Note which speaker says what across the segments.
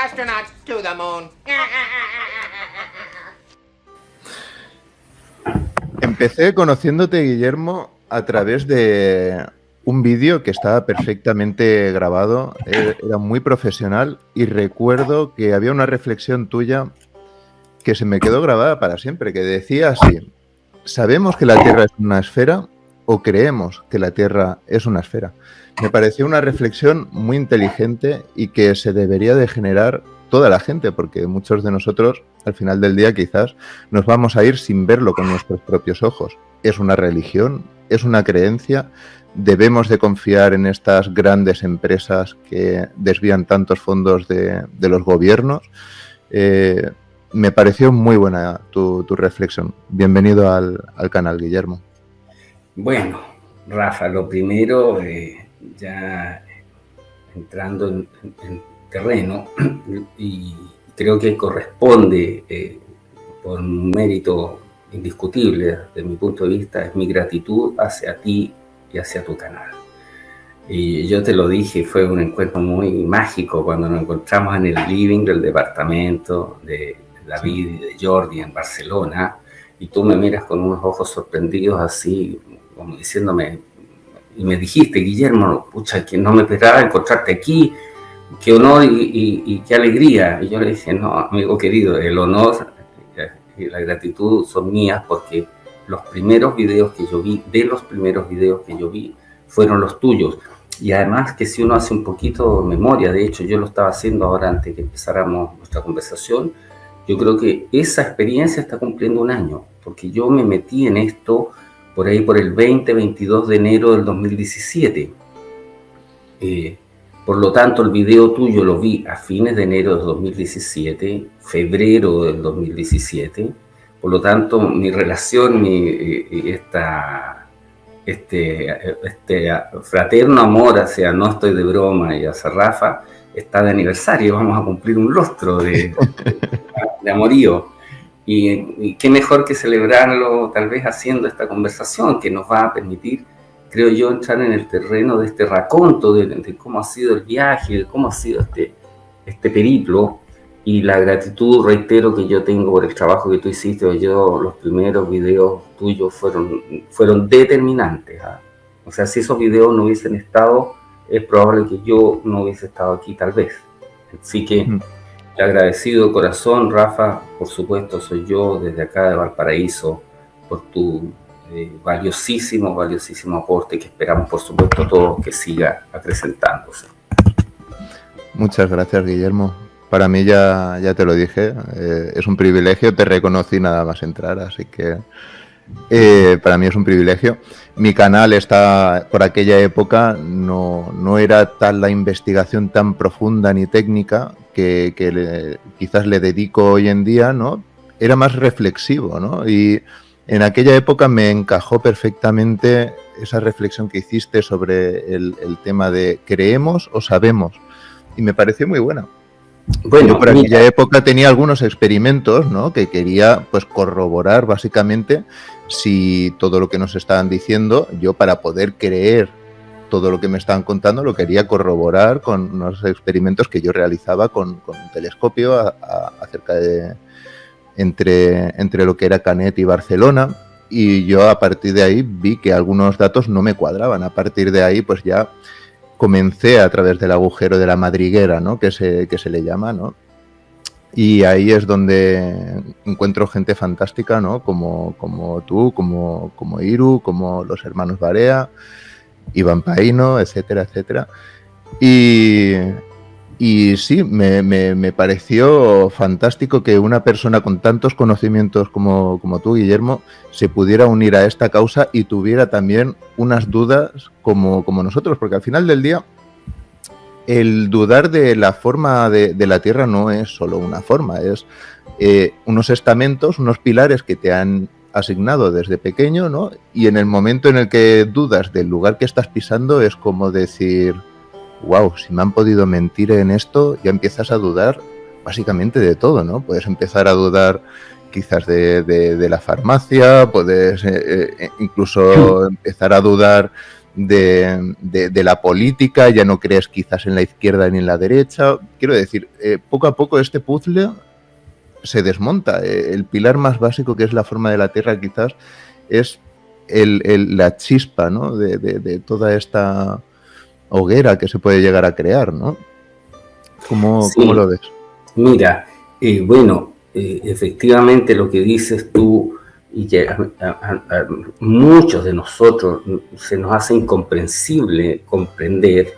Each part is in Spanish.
Speaker 1: Astronauts to the moon.
Speaker 2: Empecé conociéndote, Guillermo, a través de un vídeo que estaba perfectamente grabado, era muy profesional y recuerdo que había una reflexión tuya que se me quedó grabada para siempre, que decía así: ¿sabemos que la Tierra es una esfera o creemos que la Tierra es una esfera? Me pareció una reflexión muy inteligente y que se debería de generar toda la gente, porque muchos de nosotros, al final del día, quizás nos vamos a ir sin verlo con nuestros propios ojos. Es una religión, es una creencia, debemos de confiar en estas grandes empresas que desvían tantos fondos de los gobiernos. Me pareció muy buena tu reflexión. Bienvenido al canal, Guillermo.
Speaker 3: Bueno, Rafa, lo primero, ya entrando en terreno, y creo que corresponde, por un mérito indiscutible desde mi punto de vista, es mi gratitud hacia ti y hacia tu canal. Y yo te lo dije, fue un encuentro muy mágico cuando nos encontramos en el living del departamento de David y de Jordi en Barcelona, y tú me miras con unos ojos sorprendidos así, como diciéndome, y me dijiste: Guillermo, pucha, que no me esperaba encontrarte aquí, qué honor y qué alegría. Y yo le dije: no, amigo querido, el honor y la gratitud son mías, porque los primeros videos que yo vi, fueron los tuyos. Y además que si uno hace un poquito de memoria, de hecho yo lo estaba haciendo ahora antes que empezáramos nuestra conversación, yo creo que esa experiencia está cumpliendo un año, porque yo me metí en esto por ahí por el 22 de enero del 2017. Por lo tanto, el video tuyo lo vi a fines de enero del 2017, febrero del 2017. Por lo tanto, mi relación, este fraterno amor hacia No Estoy de Broma y hacia Rafa está de aniversario. Vamos a cumplir un lustro de amorío. Y qué mejor que celebrarlo tal vez haciendo esta conversación que nos va a permitir, creo yo, entrar en el terreno de este raconto de cómo ha sido el viaje, de cómo ha sido este periplo. Y la gratitud, reitero, que yo tengo por el trabajo que tú hiciste. Los primeros videos tuyos fueron determinantes, ¿eh? O sea, si esos videos no hubiesen estado, es probable que yo no hubiese estado aquí tal vez. Así que agradecido de corazón, Rafa, por supuesto, soy yo desde acá de Valparaíso, por tu valiosísimo aporte, que esperamos, por supuesto, todos que siga acrecentándose.
Speaker 2: Muchas gracias, Guillermo. Para mí, ya te lo dije, es un privilegio, te reconocí nada más entrar, así que para mí es un privilegio. Mi canal está, por aquella época, no era tal la investigación tan profunda ni técnica que quizás le dedico hoy en día, ¿no? Era más reflexivo, ¿no? Y en aquella época me encajó perfectamente esa reflexión que hiciste sobre el tema de ¿creemos o sabemos? Y me pareció muy buena. Bueno, yo por aquella época tenía algunos experimentos, ¿no? Que quería pues corroborar básicamente si todo lo que nos estaban diciendo, yo para poder creer todo lo que me estaban contando, lo quería corroborar con unos experimentos que yo realizaba con un telescopio acerca de entre lo que era Canet y Barcelona, y yo a partir de ahí vi que algunos datos no me cuadraban. A partir de ahí pues ya comencé a través del agujero de la madriguera, ¿no? que se le llama, ¿no? Y ahí es donde encuentro gente fantástica, ¿no? Como tú, como Iru, como los hermanos Barea, Iván Paino, etcétera, etcétera. Y sí, me pareció fantástico que una persona con tantos conocimientos como tú, Guillermo, se pudiera unir a esta causa y tuviera también unas dudas como nosotros, porque al final del día el dudar de la forma de la Tierra no es solo una forma, es unos estamentos, unos pilares que te han asignado desde pequeño, ¿no? Y en el momento en el que dudas del lugar que estás pisando es como decir: wow, si me han podido mentir en esto, ya empiezas a dudar básicamente de todo, ¿no? Puedes empezar a dudar quizás de la farmacia, puedes incluso empezar a dudar de la política, ya no crees quizás en la izquierda ni en la derecha. Quiero decir, poco a poco este puzzle se desmonta. El pilar más básico, que es la forma de la Tierra, quizás es la chispa, ¿no? de toda esta hoguera que se puede llegar a crear, ¿no? ¿Cómo lo ves?
Speaker 3: Mira, bueno, efectivamente lo que dices tú y que a muchos de nosotros se nos hace incomprensible comprender,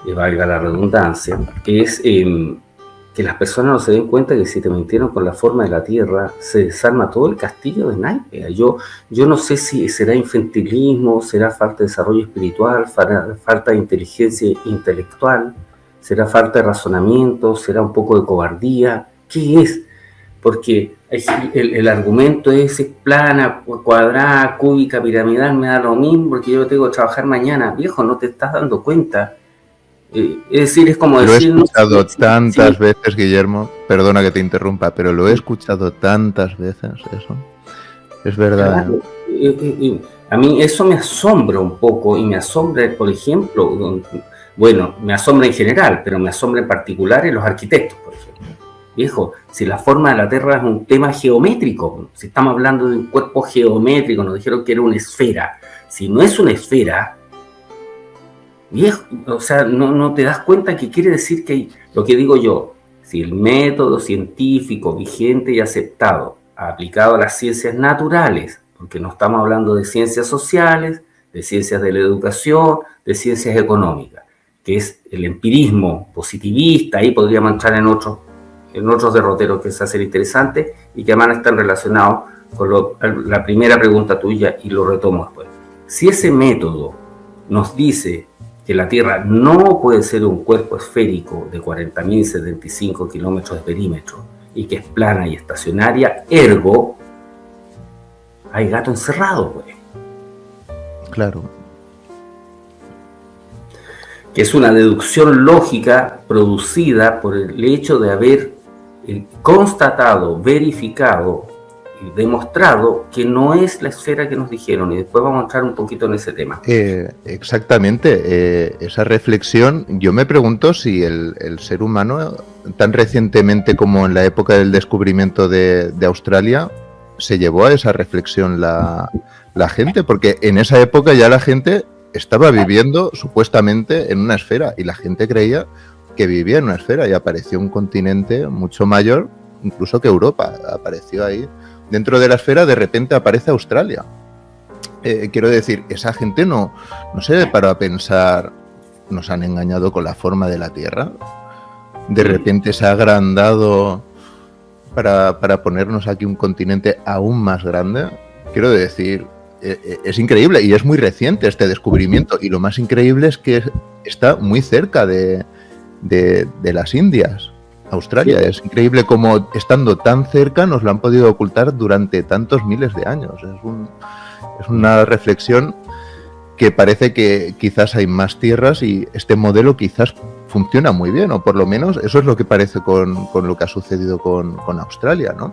Speaker 3: y valga la redundancia, es que las personas no se den cuenta que si te mintieron con la forma de la Tierra, se desarma todo el castillo de naipes. Yo no sé si será infantilismo, será falta de desarrollo espiritual, falta de inteligencia intelectual, será falta de razonamiento, será un poco de cobardía. ¿Qué es? Porque el argumento es plana, cuadrada, cúbica, piramidal, me da lo mismo porque yo tengo que trabajar mañana. Viejo, no te estás dando cuenta. Es decir, es como decir...
Speaker 2: Lo he escuchado tantas veces, Guillermo, perdona que te interrumpa, pero lo he escuchado tantas veces, eso. Es verdad.
Speaker 3: Claro. A mí eso me asombra un poco, y me asombra, por ejemplo, bueno, me asombra en general, pero me asombra en particular en los arquitectos, por ejemplo. Viejo, si la forma de la Tierra es un tema geométrico, si estamos hablando de un cuerpo geométrico, nos dijeron que era una esfera. Si no es una esfera, viejo, o sea, no te das cuenta que quiere decir que lo que digo yo, si el método científico vigente y aceptado, aplicado a las ciencias naturales, porque no estamos hablando de ciencias sociales, de ciencias de la educación, de ciencias económicas, que es el empirismo positivista, ahí podríamos entrar en otros derroteros que se hacen interesantes y que además están relacionados con la primera pregunta tuya, y lo retomo después. Si ese método nos dice que la Tierra no puede ser un cuerpo esférico de 40.075 kilómetros de perímetro y que es plana y estacionaria, ergo, hay gato encerrado, pues.
Speaker 2: Claro.
Speaker 3: Que es una deducción lógica producida por el hecho de haber constatado, verificado y demostrado que no es la esfera que nos dijeron, y después vamos a entrar un poquito en ese tema.
Speaker 2: Exactamente, esa reflexión, yo me pregunto si el ser humano, tan recientemente como en la época del descubrimiento de Australia, se llevó a esa reflexión la gente, porque en esa época ya la gente estaba viviendo supuestamente en una esfera y la gente creía que vivía en una esfera, y apareció un continente mucho mayor incluso que Europa, apareció ahí. Dentro de la esfera de repente aparece Australia. Quiero decir, esa gente no se paró a pensar, nos han engañado con la forma de la Tierra. De repente se ha agrandado para ponernos aquí un continente aún más grande. Quiero decir, es increíble y es muy reciente este descubrimiento. Y lo más increíble es que está muy cerca de las Indias. Australia, sí. Es increíble cómo estando tan cerca nos lo han podido ocultar durante tantos miles de años. Es una reflexión que parece que quizás hay más tierras y este modelo quizás funciona muy bien, o por lo menos eso es lo que parece con lo que ha sucedido con Australia, ¿no?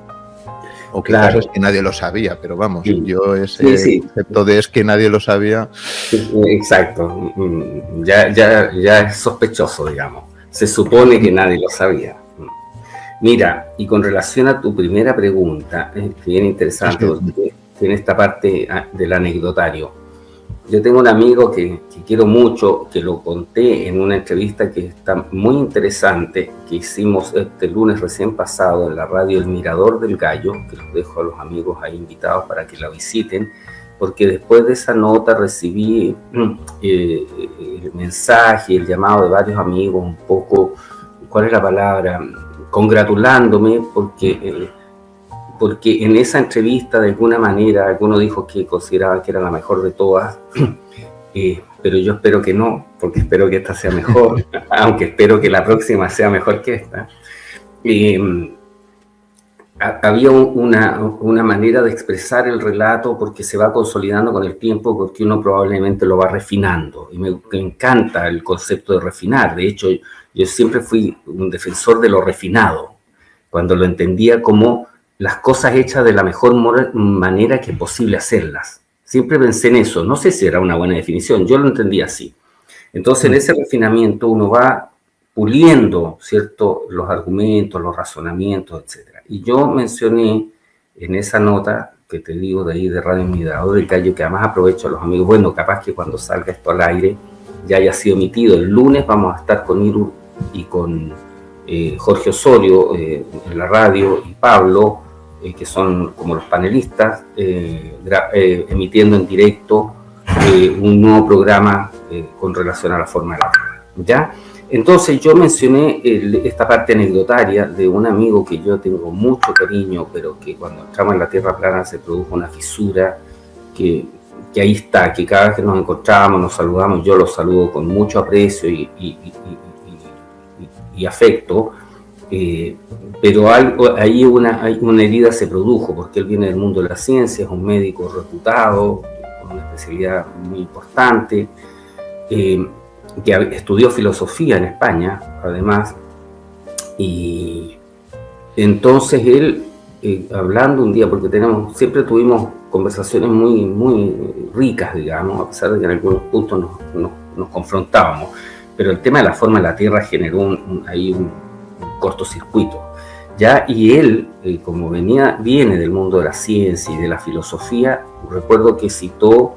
Speaker 2: O quizás claro. Es que nadie lo sabía, pero vamos, sí. Yo ese concepto de es que nadie lo sabía...
Speaker 3: Exacto, ya es sospechoso, digamos. Se supone que nadie lo sabía. Mira, y con relación a tu primera pregunta, es bien interesante, porque tiene esta parte del anecdotario. Yo tengo un amigo que quiero mucho, que lo conté en una entrevista que está muy interesante, que hicimos este lunes recién pasado en la radio El Mirador del Gallo, que los dejo a los amigos ahí invitados para que la visiten, porque después de esa nota recibí el mensaje, el llamado de varios amigos, un poco, ¿cuál es la palabra?, congratulándome, porque en esa entrevista de alguna manera alguno dijo que consideraban que era la mejor de todas, pero yo espero que no, porque espero que esta sea mejor, aunque espero que la próxima sea mejor que esta. Había una manera de expresar el relato porque se va consolidando con el tiempo, porque uno probablemente lo va refinando, y me encanta el concepto de refinar. De hecho, yo siempre fui un defensor de lo refinado, cuando lo entendía como las cosas hechas de la mejor manera que es posible hacerlas, Siempre pensé en eso. No sé si era una buena definición, yo lo entendí así. Entonces, en ese refinamiento uno va puliendo, ¿cierto?, los argumentos, los razonamientos, etc. Y yo mencioné en esa nota que te digo de ahí de Radio Mirador del Cayo, que además aprovecho a los amigos, bueno, capaz que cuando salga esto al aire ya haya sido emitido. El lunes vamos a estar con Iru y con Jorge Osorio en la radio, y Pablo, que son como los panelistas, emitiendo en directo un nuevo programa con relación a la forma de la Tierra, ¿ya? Entonces yo mencioné esta parte anecdotaria de un amigo que yo tengo mucho cariño, pero que cuando entramos en la Tierra plana se produjo una fisura que ahí está, que cada vez que nos encontramos, nos saludamos, yo lo saludo con mucho aprecio y afecto, pero ahí una herida se produjo, porque él viene del mundo de la ciencia, es un médico reputado, con una especialidad muy importante, que estudió filosofía en España, además, y entonces él, hablando un día, porque siempre tuvimos conversaciones muy, muy ricas, digamos, a pesar de que en algunos puntos nos confrontábamos, pero el tema de la forma de la Tierra generó ahí un cortocircuito, ¿ya? Y él, como viene del mundo de la ciencia y de la filosofía, recuerdo que citó,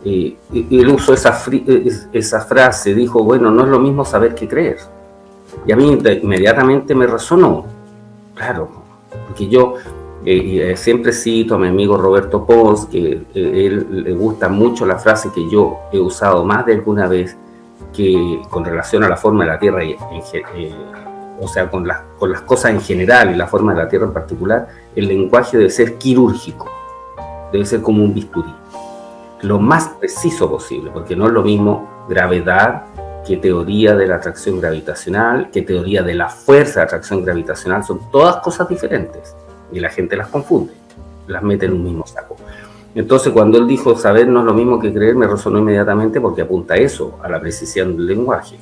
Speaker 3: él usó esa frase, dijo, bueno, no es lo mismo saber que creer. Y a mí inmediatamente me resonó, claro, porque yo siempre cito a mi amigo Roberto Pons, que él le gusta mucho la frase que yo he usado más de alguna vez, que con relación a la forma de la Tierra, o sea, con las cosas en general y la forma de la Tierra en particular, el lenguaje debe ser quirúrgico, debe ser como un bisturí, lo más preciso posible, porque no es lo mismo gravedad que teoría de la atracción gravitacional, que teoría de la fuerza de atracción gravitacional. Son todas cosas diferentes y la gente las confunde, las mete en un mismo saco. Entonces, cuando él dijo saber no es lo mismo que creer, me resonó inmediatamente, porque apunta a eso, a la precisión del lenguaje.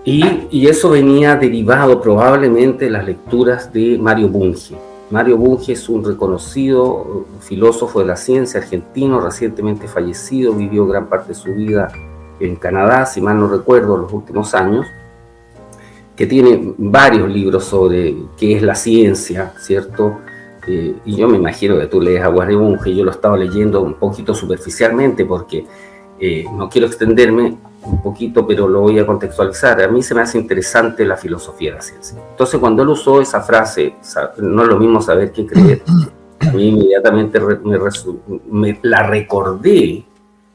Speaker 3: Y eso venía derivado probablemente de las lecturas de Mario Bunge. Mario Bunge es un reconocido filósofo de la ciencia argentino, recientemente fallecido, vivió gran parte de su vida en Canadá, si mal no recuerdo, los últimos años, que tiene varios libros sobre qué es la ciencia, ¿cierto? Y yo me imagino que tú lees a Mario Bunge, yo lo he estado leyendo un poquito superficialmente porque no quiero extenderme un poquito, pero lo voy a contextualizar. A mí se me hace interesante la filosofía de la ciencia. Entonces, cuando él usó esa frase, no es lo mismo saber que creer, a mí inmediatamente me la recordé.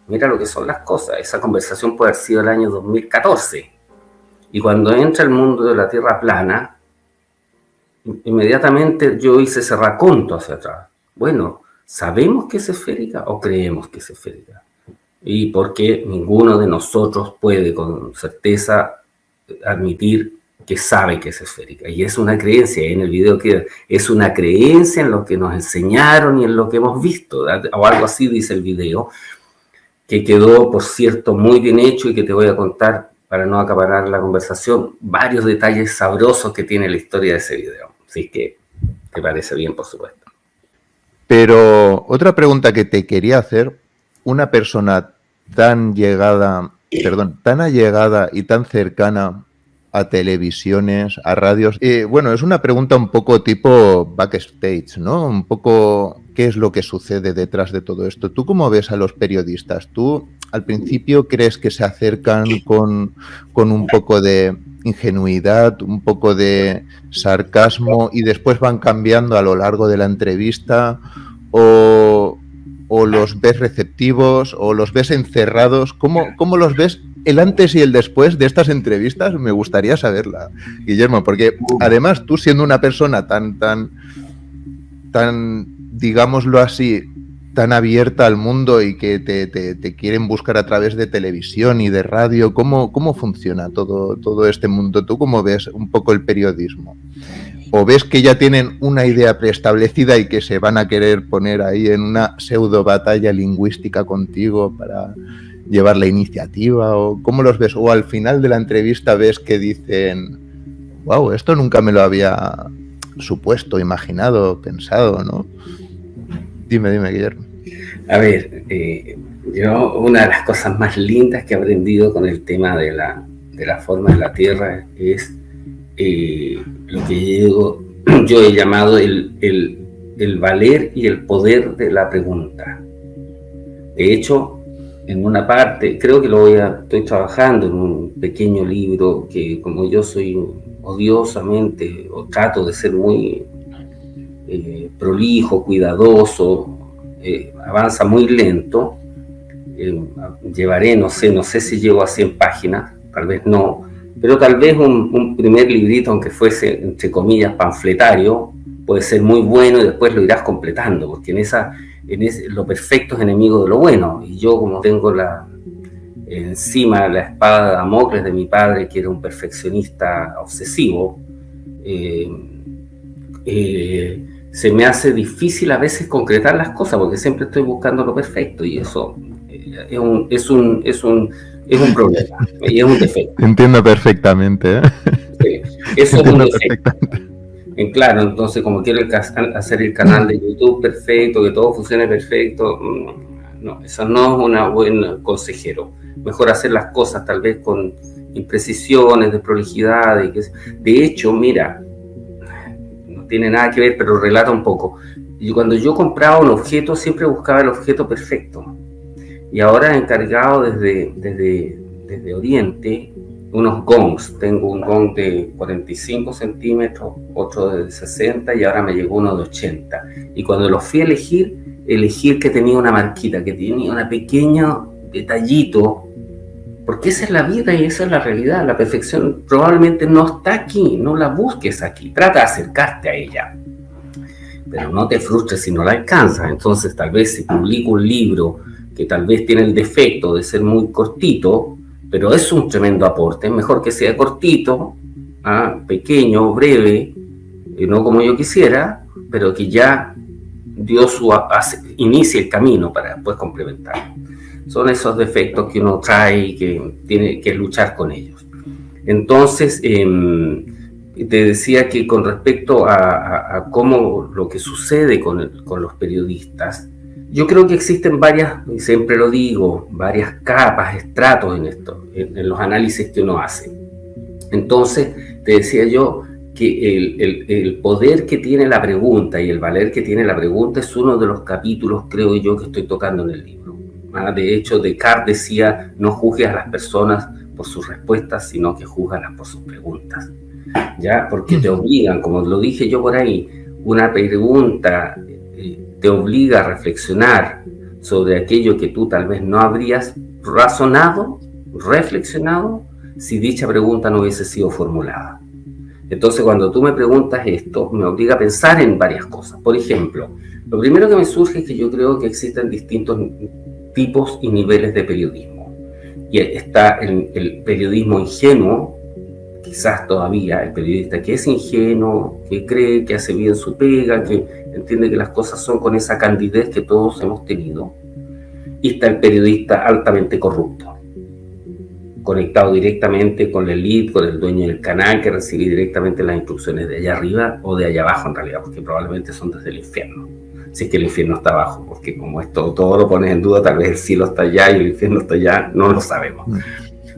Speaker 3: Mira lo que son las cosas. Esa conversación puede haber sido el año 2014. Y cuando entra el mundo de la Tierra plana, inmediatamente yo hice ese raconto hacia atrás. Bueno, ¿sabemos que es esférica o creemos que es esférica? Y porque ninguno de nosotros puede con certeza admitir que sabe que es esférica. Y es una creencia, en el video que es una creencia en lo que nos enseñaron y en lo que hemos visto, o algo así dice el video, que quedó, por cierto, muy bien hecho, y que te voy a contar, para no acaparar la conversación, varios detalles sabrosos que tiene la historia de ese video. Así que te parece bien, por supuesto.
Speaker 2: Pero otra pregunta que te quería hacer, una persona tan allegada y tan cercana a televisiones, a radios, bueno, es una pregunta un poco tipo backstage, ¿no? Un poco qué es lo que sucede detrás de todo esto. ¿Tú cómo ves a los periodistas? ¿Tú al principio crees que se acercan con un poco de ingenuidad, un poco de sarcasmo, y después van cambiando a lo largo de la entrevista? ¿O los ves receptivos, o los ves encerrados? ¿Cómo los ves el antes y el después de estas entrevistas? Me gustaría saberla, Guillermo, porque además tú, siendo una persona tan, digámoslo así, tan abierta al mundo, y que te quieren buscar a través de televisión y de radio, ¿cómo funciona todo este mundo? ¿Tú cómo ves un poco el periodismo? ¿O ves que ya tienen una idea preestablecida y que se van a querer poner ahí en una pseudo batalla lingüística contigo para llevar la iniciativa? ¿O cómo los ves? ¿O al final de la entrevista ves que dicen, wow, esto nunca me lo había supuesto, imaginado, pensado, ¿no? Dime, Guillermo.
Speaker 3: A ver, yo una de las cosas más lindas que he aprendido con el tema de la forma de la Tierra es lo que yo he llamado el valer y el poder de la pregunta. De hecho, en una parte, creo que estoy trabajando en un pequeño libro que, como yo soy odiosamente, o trato de ser muy prolijo, cuidadoso, avanza muy lento, llevaré, no sé si llego a 100 páginas, tal vez no, pero tal vez un primer librito, aunque fuese, entre comillas, panfletario, puede ser muy bueno y después lo irás completando, porque lo perfecto es enemigo de lo bueno, y yo, como tengo encima la espada de Damocles de mi padre, que era un perfeccionista obsesivo, se me hace difícil a veces concretar las cosas, porque siempre estoy buscando lo perfecto, y eso es un problema, y es un defecto.
Speaker 2: Entiendo perfectamente, ¿eh?
Speaker 3: Sí, eso es un defecto. Claro, entonces, como quiero hacer el canal de YouTube perfecto, que todo funcione perfecto, no, eso no es un buen consejero. Mejor hacer las cosas tal vez con imprecisiones, desprolijidades. De hecho, mira, no tiene nada que ver, pero relata un poco. Cuando yo compraba un objeto, siempre buscaba el objeto perfecto. Y ahora he encargado desde Oriente unos gongs. Tengo un gong de 45 centímetros, otro de 60, y ahora me llegó uno de 80. Y cuando los fui a elegir que tenía una marquita, que tenía un pequeño detallito, porque esa es la vida y esa es la realidad. La perfección probablemente no está aquí, no la busques aquí, trata de acercarte a ella, pero no te frustres si no la alcanzas. Entonces, tal vez si publico un libro que tal vez tiene el defecto de ser muy cortito, pero es un tremendo aporte, es mejor que sea cortito, pequeño, breve, no como yo quisiera, pero que ya dio inicie el camino para después complementar. Son esos defectos que uno trae y que tiene que luchar con ellos. Entonces, te decía que con respecto a cómo lo que sucede con los periodistas, yo creo que existen varias, y siempre lo digo, varias capas, estratos en los análisis que uno hace. Entonces, te decía yo que el poder que tiene la pregunta y el valer que tiene la pregunta es uno de los capítulos, creo yo, que estoy tocando en el libro. De hecho, Descartes decía, no juzgues a las personas por sus respuestas, sino que júzgalas por sus preguntas. ¿Ya? Porque te obligan, como lo dije yo por ahí, una pregunta te obliga a reflexionar sobre aquello que tú tal vez no habrías reflexionado, si dicha pregunta no hubiese sido formulada. Entonces, cuando tú me preguntas esto, me obliga a pensar en varias cosas. Por ejemplo, lo primero que me surge es que yo creo que existen distintos tipos y niveles de periodismo. Y está el periodismo ingenuo, quizás todavía el periodista que es ingenuo, que cree que hace bien su pega, que entiende que las cosas son con esa candidez que todos hemos tenido. Y está el periodista altamente corrupto, conectado directamente con la elite, con el dueño del canal, que recibe directamente las instrucciones de allá arriba o de allá abajo en realidad, porque probablemente son desde el infierno. Si es que el infierno está abajo, porque como esto todo lo pones en duda, tal vez el cielo está allá y el infierno está allá, no lo sabemos.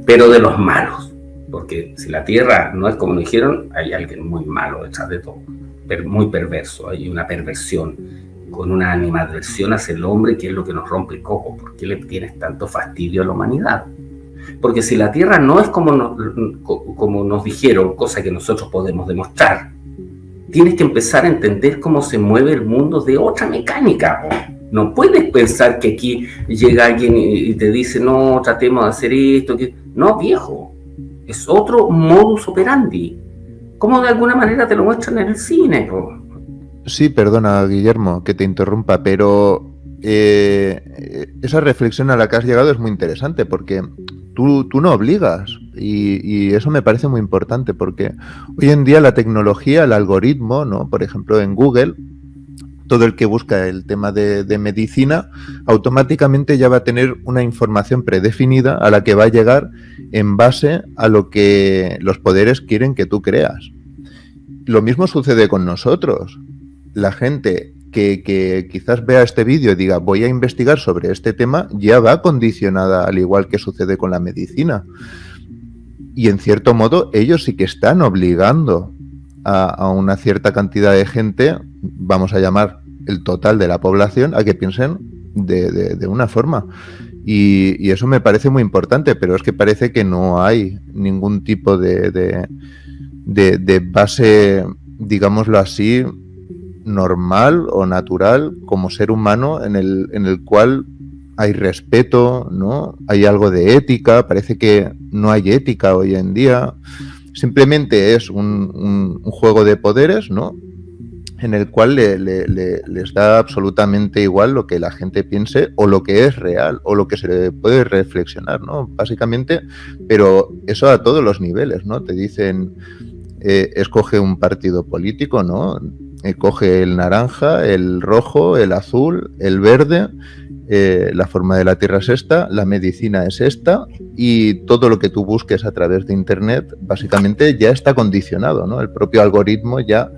Speaker 3: Pero de los malos, porque si la tierra no es como nos dijeron, hay alguien muy malo detrás de todo, muy perverso, hay una perversión, con una animadversión hacia el hombre, que es lo que nos rompe el coco. ¿Por qué le tienes tanto fastidio a la humanidad? Porque si la tierra no es como nos dijeron, cosa que nosotros podemos demostrar, tienes que empezar a entender cómo se mueve el mundo de otra mecánica. No puedes pensar que aquí llega alguien y te dice, no, tratemos de hacer esto. No, viejo, es otro modus operandi. ¿Cómo de alguna manera te lo muestran en el cine?
Speaker 2: Sí, perdona, Guillermo, que te interrumpa, pero esa reflexión a la que has llegado es muy interesante, porque tú no obligas, y eso me parece muy importante, porque hoy en día la tecnología, el algoritmo, ¿no? Por ejemplo, en Google, todo el que busca el tema de medicina, automáticamente ya va a tener una información predefinida a la que va a llegar en base a lo que los poderes quieren que tú creas. Lo mismo sucede con nosotros. La gente que quizás vea este vídeo y diga voy a investigar sobre este tema, ya va condicionada, al igual que sucede con la medicina. Y en cierto modo ellos sí que están obligando a una cierta cantidad de gente, vamos a llamar el total de la población, a que piensen de una forma. Y eso me parece muy importante, pero es que parece que no hay ningún tipo de base, digámoslo así, normal o natural como ser humano en el cual hay respeto, ¿no? Hay algo de ética. Parece que no hay ética hoy en día. Simplemente es un juego de poderes, ¿no? En el cual les da absolutamente igual lo que la gente piense o lo que es real o lo que se le puede reflexionar, ¿no? Básicamente, pero eso a todos los niveles, ¿no? Te dicen, escoge un partido político, ¿no? Coge el naranja, el rojo, el azul, el verde, la forma de la Tierra es esta, la medicina es esta, y todo lo que tú busques a través de Internet básicamente ya está condicionado, ¿no? El propio algoritmo ya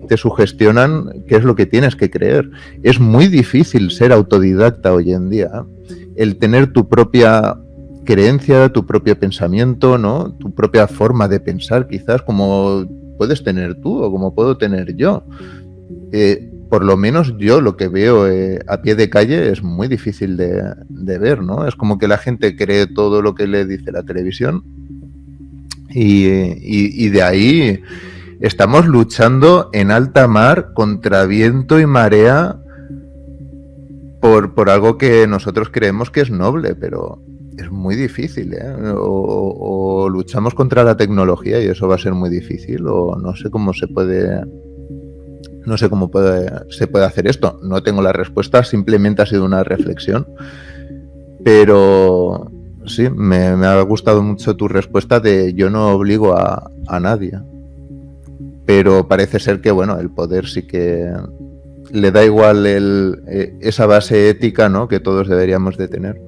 Speaker 2: te sugestionan qué es lo que tienes que creer. Es muy difícil ser autodidacta hoy en día, ¿eh? El tener tu propia creencia, tu propio pensamiento, ¿no? Tu propia forma de pensar, quizás, como puedes tener tú o como puedo tener yo. Por lo menos yo lo que veo a pie de calle es muy difícil de ver, ¿no? Es como que la gente cree todo lo que le dice la televisión y de ahí estamos luchando en alta mar contra viento y marea por algo que nosotros creemos que es noble, pero es muy difícil, ¿eh? O luchamos contra la tecnología y eso va a ser muy difícil, o no sé cómo se puede hacer esto. No tengo la respuesta, simplemente ha sido una reflexión. Pero sí, me ha gustado mucho tu respuesta de yo no obligo a nadie. Pero parece ser que, bueno, el poder sí que le da igual esa base ética, ¿no?, que todos deberíamos de tener.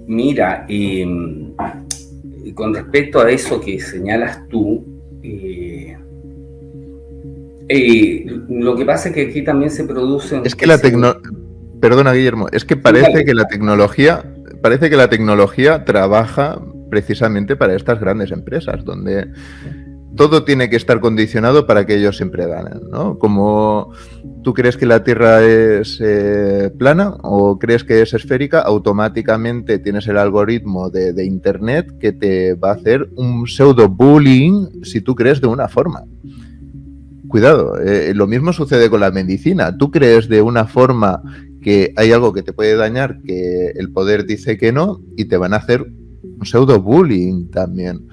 Speaker 3: Mira, con respecto a eso que señalas tú, lo que pasa es que aquí también se produce...
Speaker 2: Es que Perdona, Guillermo, es que parece que la tecnología trabaja precisamente para estas grandes empresas, donde todo tiene que estar condicionado para que ellos siempre ganen, ¿no? Como tú crees que la Tierra es plana o crees que es esférica, automáticamente tienes el algoritmo de Internet que te va a hacer un pseudo-bullying si tú crees de una forma. Cuidado, lo mismo sucede con la medicina. Tú crees de una forma que hay algo que te puede dañar, que el poder dice que no, y te van a hacer un pseudo-bullying también.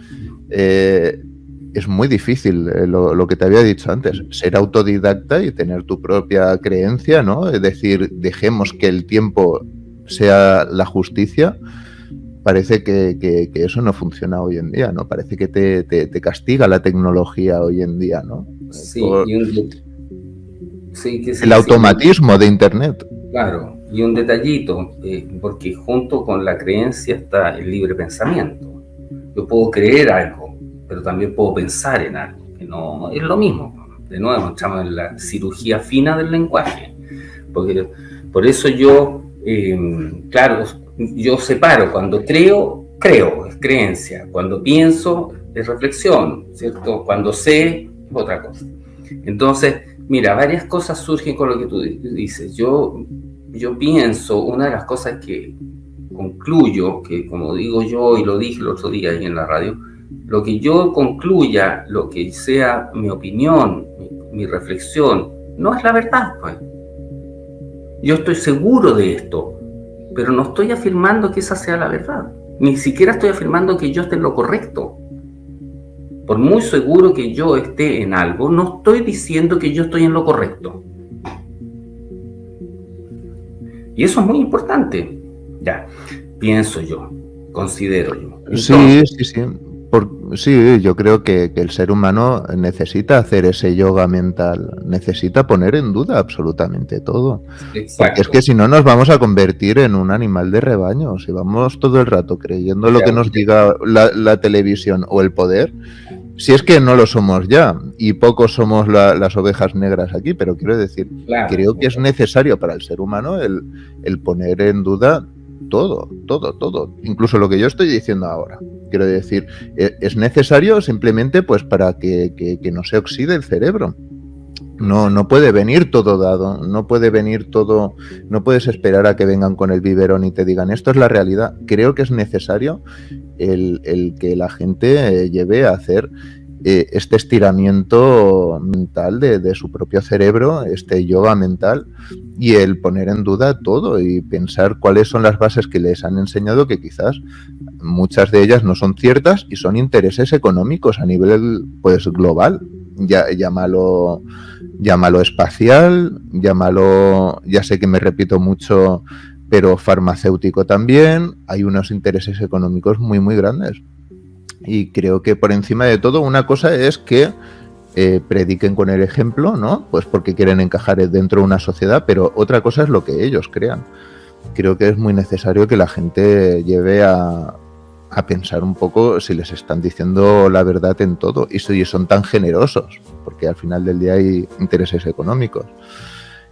Speaker 2: Es muy difícil, lo que te había dicho antes, ser autodidacta y tener tu propia creencia, ¿no? Es decir, dejemos que el tiempo sea la justicia. Parece que eso no funciona hoy en día, ¿no? Parece que te castiga la tecnología hoy en día, ¿no?
Speaker 3: Sí,
Speaker 2: el automatismo de Internet.
Speaker 3: Claro, y un detallito, porque junto con la creencia está el libre pensamiento. Yo puedo creer algo, pero también puedo pensar en algo, que no es lo mismo. De nuevo, estamos en la cirugía fina del lenguaje. Porque, por eso yo, claro, yo separo. Cuando creo, es creencia. Cuando pienso, es reflexión, ¿cierto? Cuando sé, es otra cosa. Entonces, mira, varias cosas surgen con lo que tú dices. Yo pienso, una de las cosas que concluyo, que como digo yo y lo dije el otro día ahí en la radio, lo que yo concluya, lo que sea mi opinión, mi reflexión, no es la verdad, pues. Yo estoy seguro de esto, pero no estoy afirmando que esa sea la verdad. Ni siquiera estoy afirmando que yo esté en lo correcto. Por muy seguro que yo esté en algo, no estoy diciendo que yo estoy en lo correcto. Y eso es muy importante. Ya, pienso yo, considero yo. Entonces,
Speaker 2: sí. Sí, yo creo que el ser humano necesita hacer ese yoga mental, necesita poner en duda absolutamente todo. Exacto. Porque es que si no nos vamos a convertir en un animal de rebaño, si vamos todo el rato creyendo lo que nos diga la televisión o el poder, Si es que no lo somos ya, y pocos somos las ovejas negras aquí, pero quiero decir,
Speaker 3: Claro,
Speaker 2: creo que es necesario para el ser humano el poner en duda todo, incluso lo que yo estoy diciendo ahora. Quiero decir, es necesario simplemente pues para que no se oxide el cerebro. No puede venir todo dado, no puede venir todo, no puedes esperar a que vengan con el biberón y te digan esto es la realidad. Creo que es necesario el que la gente lleve a hacer este estiramiento mental de su propio cerebro, este yoga mental, y el poner en duda todo y pensar cuáles son las bases que les han enseñado, que quizás muchas de ellas no son ciertas y son intereses económicos a nivel pues global. Llámalo espacial, llámalo, ya sé que me repito mucho, pero farmacéutico también. Hay unos intereses económicos muy, muy grandes. Y creo que por encima de todo, una cosa es que prediquen con el ejemplo, ¿no? Pues porque quieren encajar dentro de una sociedad, pero otra cosa es lo que ellos crean. Creo que es muy necesario que la gente lleve a pensar un poco si les están diciendo la verdad en todo y si son tan generosos, porque al final del día hay intereses económicos.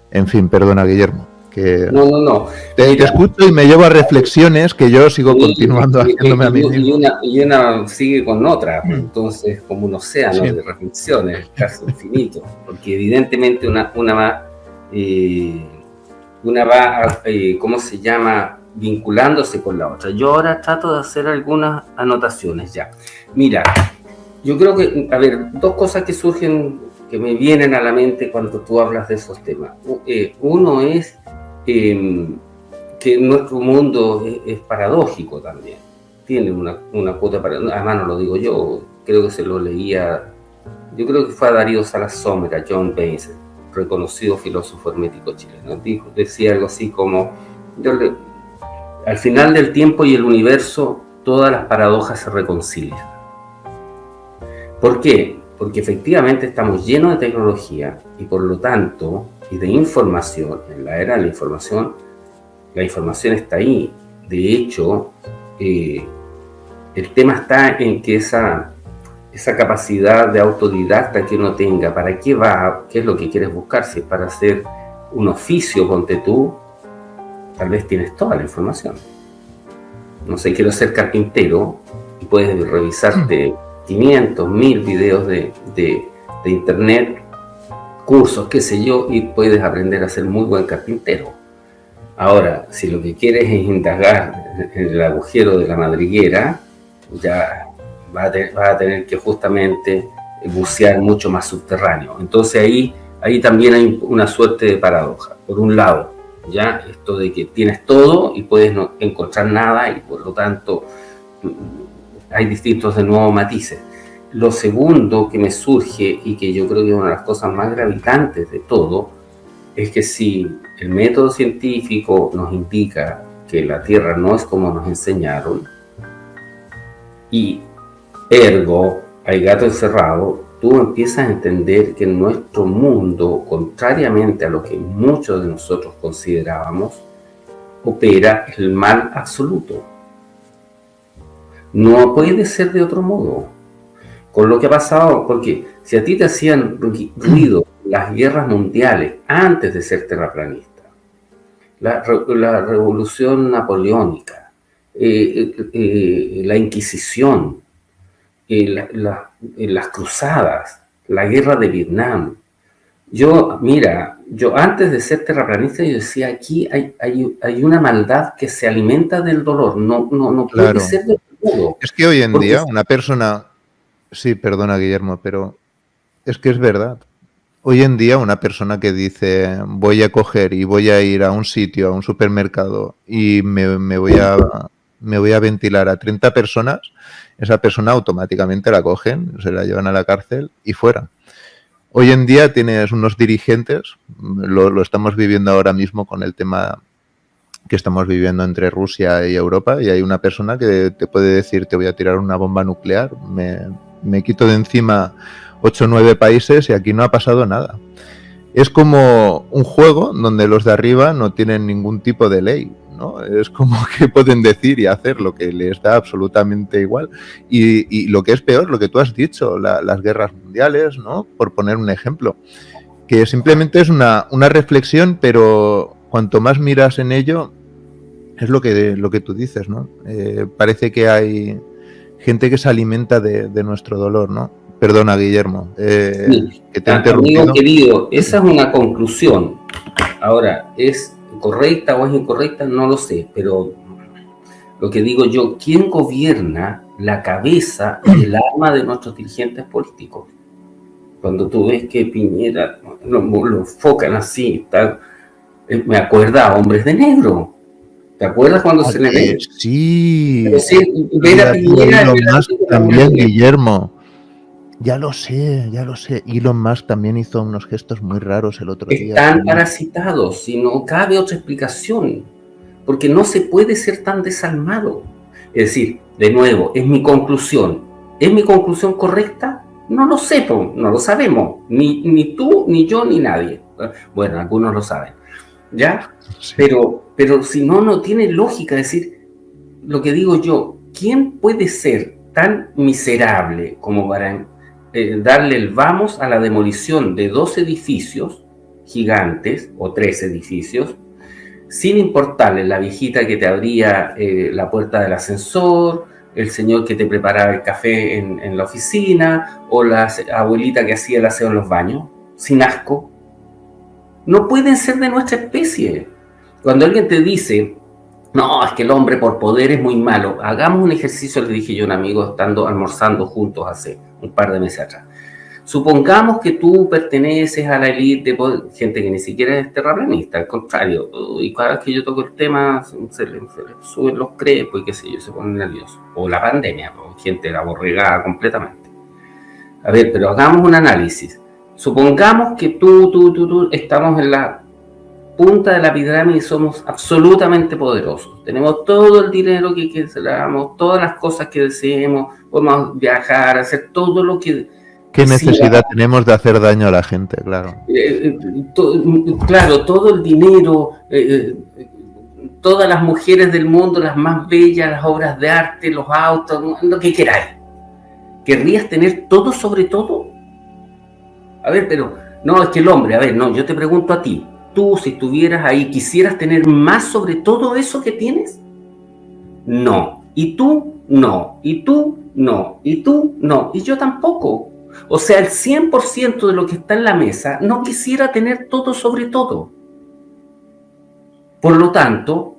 Speaker 2: En fin, perdona, Guillermo, que
Speaker 3: no.
Speaker 2: Te escucho y me llevo a reflexiones que yo sigo continuando haciéndome a mí mismo.
Speaker 3: Y una sigue con otra, entonces como un océano de reflexiones, casi infinito, porque evidentemente una va, ¿cómo se llama?, vinculándose con la otra. Yo ahora trato de hacer algunas anotaciones ya. Mira, yo creo que, a ver, dos cosas que surgen, que me vienen a la mente cuando tú hablas de esos temas. Uno es que nuestro mundo es paradójico también. Tiene una cuota paradójica. Además no lo digo yo, creo que se lo leía, yo creo que fue a Darío Salas Sommer, a John Baynes, reconocido filósofo hermético chileno. Decía algo así como, al final del tiempo y el universo, todas las paradojas se reconcilian. ¿Por qué? Porque efectivamente estamos llenos de tecnología y por lo tanto, y de información. En la era de la información está ahí. De hecho, el tema está en que esa capacidad de autodidacta que uno tenga, ¿para qué va? ¿Qué es lo que quieres buscar? Si es para hacer un oficio, ponte tú, tal vez tienes toda la información. No sé, quiero ser carpintero y puedes revisarte 500, 1000 videos de internet, cursos, qué sé yo, y puedes aprender a ser muy buen carpintero. Ahora, si lo que quieres es indagar en el agujero de la madriguera, ya vas a tener que justamente bucear mucho más subterráneo. Entonces ahí también hay una suerte de paradoja. Por un lado, ya esto de que tienes todo y puedes no encontrar nada y por lo tanto hay distintos de nuevo matices. Lo segundo que me surge y que yo creo que es una de las cosas más gravitantes de todo es que si el método científico nos indica que la Tierra no es como nos enseñaron y ergo hay gato encerrado, tú empiezas a entender que en nuestro mundo, contrariamente a lo que muchos de nosotros considerábamos, opera el mal absoluto. No puede ser de otro modo. Con lo que ha pasado, porque si a ti te hacían ruido las guerras mundiales antes de ser terraplanista, la revolución napoleónica, la Inquisición, las cruzadas, la guerra de Vietnam. Yo antes de ser terraplanista, yo decía, aquí hay una maldad que se alimenta del dolor, no puede ser de todo.
Speaker 2: Es que hoy en día una persona... Sí, perdona, Guillermo, pero es que es verdad. Hoy en día una persona que dice voy a coger y voy a ir a un sitio, a un supermercado y me voy a ventilar a 30 personas, esa persona automáticamente la cogen, se la llevan a la cárcel y fuera. Hoy en día tienes unos dirigentes, lo estamos viviendo ahora mismo con el tema que estamos viviendo entre Rusia y Europa, y hay una persona que te puede decir te voy a tirar una bomba nuclear, me quito de encima 8 o 9 países y aquí no ha pasado nada. Es como un juego donde los de arriba no tienen ningún tipo de ley, ¿no? Es como que pueden decir y hacer lo que les da absolutamente igual. Y lo que es peor, lo que tú has dicho, las guerras mundiales, ¿no? Por poner un ejemplo, que simplemente es una reflexión, pero cuanto más miras en ello, es lo que tú dices, ¿no? Parece que hay gente que se alimenta de nuestro dolor, ¿no? Perdona, Guillermo,
Speaker 3: Sí.
Speaker 2: que te he interrumpido.
Speaker 3: Amigo querido, esa es una conclusión. Ahora, ¿es correcta o es incorrecta? No lo sé, pero lo que digo yo, ¿quién gobierna la cabeza y el alma de nuestros dirigentes políticos? Cuando tú ves que Piñera lo enfocan así, me acuerda a Hombres de Negro. ¿Te acuerdas cuando se le ve?
Speaker 2: Sí.
Speaker 3: Pero sí, ver a Piñera
Speaker 2: Elon Musk también, Guillermo. Ya lo sé. Elon Musk también hizo unos gestos muy raros el otro día.
Speaker 3: Están parasitados, y no cabe otra explicación, porque no se puede ser tan desalmado. Es decir, de nuevo, es mi conclusión. ¿Es mi conclusión correcta? No lo sé, no lo sabemos. Ni tú, ni yo, ni nadie. Bueno, algunos lo saben. ¿Ya? Sí. Pero si no, no tiene lógica. Es decir, lo que digo yo, ¿quién puede ser tan miserable como para darle el vamos a la demolición de 2 edificios gigantes o 3 edificios, sin importarle la viejita que te abría la puerta del ascensor, el señor que te preparaba el café en la oficina, o la abuelita que hacía el aseo en los baños, sin asco? No pueden ser de nuestra especie. Cuando alguien te dice, no, es que el hombre por poder es muy malo, hagamos un ejercicio, le dije yo a un amigo estando almorzando juntos hace un par de meses atrás. Supongamos que tú perteneces a la élite, gente que ni siquiera es terraplanista, al contrario, y cada vez que yo toco el tema se le suben los crepos y qué sé yo, se ponen nerviosos. O la pandemia, gente aborregada completamente. A ver, pero hagamos un análisis. Supongamos que tú estamos en la punta de la pirámide y somos absolutamente poderosos. Tenemos todo el dinero que queramos, todas las cosas que deseemos, podemos viajar, hacer todo lo que...
Speaker 2: ¿Qué necesidad tenemos de hacer daño a la gente? Claro.
Speaker 3: Claro, todo el dinero, todas las mujeres del mundo, las más bellas, las obras de arte, los autos, lo que queráis. ¿Querrías tener todo sobre todo? A ver, pero no, es que el hombre, a ver, no, yo te pregunto a ti, tú si estuvieras ahí, ¿quisieras tener más sobre todo eso que tienes? No. ¿Y tú? No. ¿Y tú? No. ¿Y tú? No. Y yo tampoco. O sea, el 100% de lo que está en la mesa no quisiera tener todo sobre todo. Por lo tanto,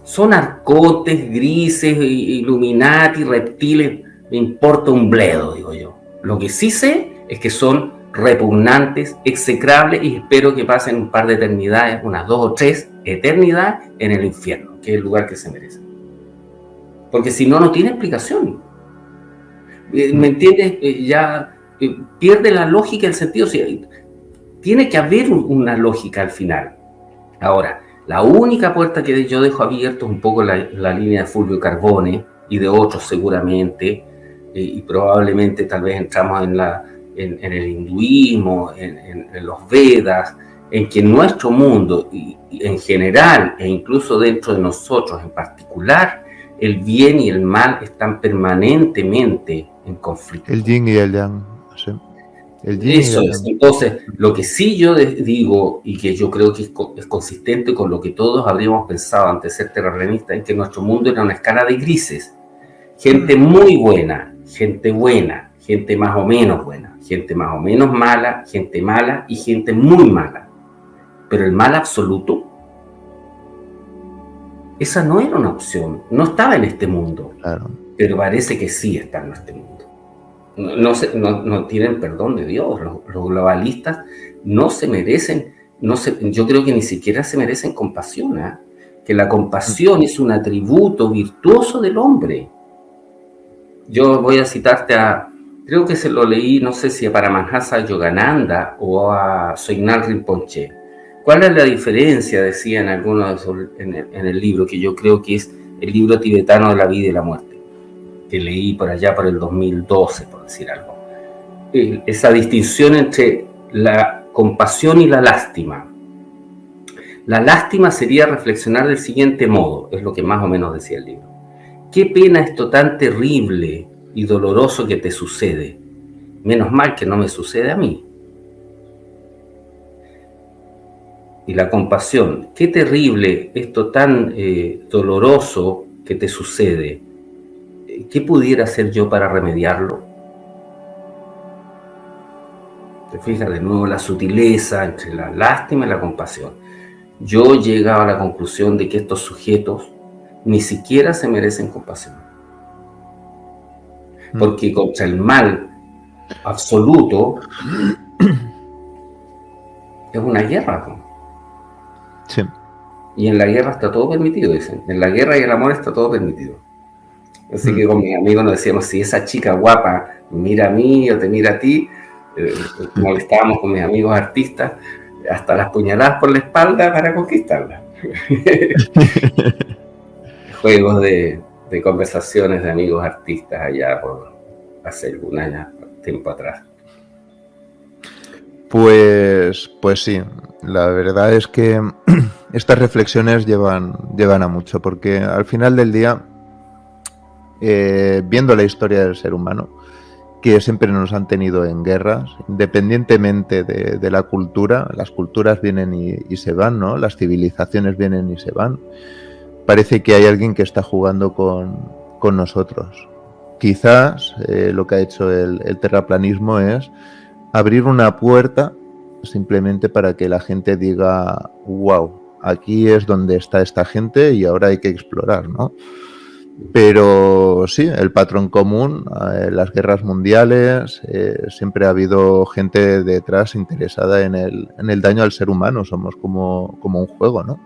Speaker 3: son arcotes, grises, illuminati, reptiles, me importa un bledo, digo yo. Lo que sí sé es que son repugnantes, execrables, y espero que pasen un par de eternidades, unas 2 o 3 eternidades en el infierno, que es el lugar que se merecen. Porque si no, no tiene explicación. ¿Me entiendes? Ya pierde la lógica, el sentido. O sea, tiene que haber una lógica al final. Ahora, la única puerta que yo dejo abierta es un poco la línea de Fulvio Carbone y de otros seguramente, y probablemente tal vez entramos en el hinduismo, en los Vedas, en que en nuestro mundo y en general e incluso dentro de nosotros en particular, el bien y el mal están permanentemente en conflicto.
Speaker 2: El yin y el yang. Sí.
Speaker 3: Eso es. Entonces, lo que sí yo digo, y que yo creo que es consistente con lo que todos habríamos pensado antes de ser terraplanistas, es que nuestro mundo era una escala de grises. Gente muy buena, gente más o menos buena, gente más o menos mala, gente mala y gente muy mala. Pero el mal absoluto, esa no era una opción, no estaba en este mundo.
Speaker 2: Claro.
Speaker 3: Pero parece que sí está en este mundo. No tienen perdón de Dios. Los globalistas no se merecen, yo creo que ni siquiera se merecen compasión, ¿eh? Que la compasión es un atributo virtuoso del hombre. Yo voy a citarte creo que se lo leí, no sé si a Paramahansa Yogananda o a Soignal Rinpoche. ¿Cuál es la diferencia? Decían algunos en el libro, que yo creo que es el libro tibetano de la vida y la muerte, que leí por allá por el 2012, por decir algo. Esa distinción entre la compasión y la lástima. La lástima sería reflexionar del siguiente modo, es lo que más o menos decía el libro. ¿Qué pena esto tan terrible y doloroso que te sucede? Menos mal que no me sucede a mí. Y la compasión, qué terrible esto tan doloroso que te sucede. ¿Qué pudiera hacer yo para remediarlo? Te fijas de nuevo la sutileza entre la lástima y la compasión. Yo llegaba a la conclusión de que estos sujetos ni siquiera se merecen compasión. Porque contra el mal absoluto es una guerra, ¿no?
Speaker 2: Sí.
Speaker 3: Y en la guerra está todo permitido, dicen. En la guerra y el amor está todo permitido. Así que con mis amigos nos decíamos, si esa chica guapa mira a mí o te mira a ti, molestábamos con mis amigos artistas, hasta las puñaladas por la espalda para conquistarla. Juegos de conversaciones de amigos artistas allá por hace algún año, tiempo atrás.
Speaker 2: Pues sí, la verdad es que estas reflexiones llevan a mucho, porque al final del día, viendo la historia del ser humano, que siempre nos han tenido en guerras, independientemente de la cultura, las culturas vienen y se van, ¿no? Las civilizaciones vienen y se van. Parece que hay alguien que está jugando con nosotros. Quizás lo que ha hecho el terraplanismo es abrir una puerta simplemente para que la gente diga, wow, aquí es donde está esta gente y ahora hay que explorar, ¿no? Pero sí, el patrón común, las guerras mundiales, siempre ha habido gente detrás interesada en el daño al ser humano. Somos como un juego, ¿no?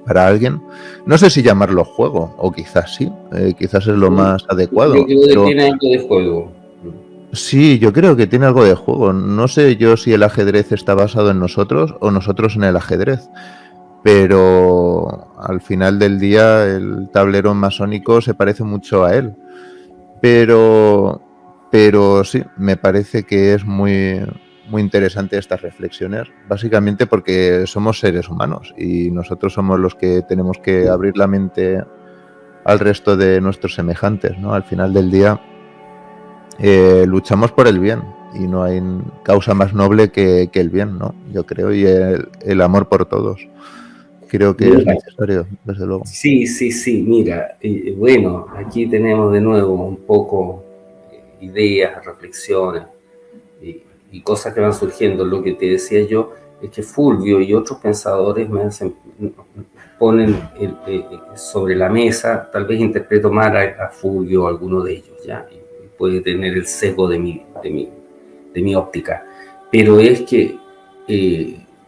Speaker 2: Para alguien. No sé si llamarlo juego, o quizás sí, quizás es lo más adecuado.
Speaker 3: Yo creo que tiene algo de juego.
Speaker 2: Sí, yo creo que tiene algo de juego. No sé yo si el ajedrez está basado en nosotros o nosotros en el ajedrez. Pero al final del día el tablero masónico se parece mucho a él. Pero sí, me parece que es muy interesante estas reflexiones, básicamente porque somos seres humanos y nosotros somos los que tenemos que abrir la mente al resto de nuestros semejantes, ¿no? Al final del día luchamos por el bien y no hay causa más noble que el bien, ¿no? Yo creo, y el amor por todos. Creo que es necesario, desde luego.
Speaker 3: Sí, mira, bueno, aquí tenemos de nuevo un poco ideas, reflexiones y cosas que van surgiendo. Lo que te decía yo es que Fulvio y otros pensadores ponen sobre la mesa, tal vez interpreto mal a Fulvio o alguno de ellos, ¿ya? Y puede tener el sesgo de mi óptica, pero es que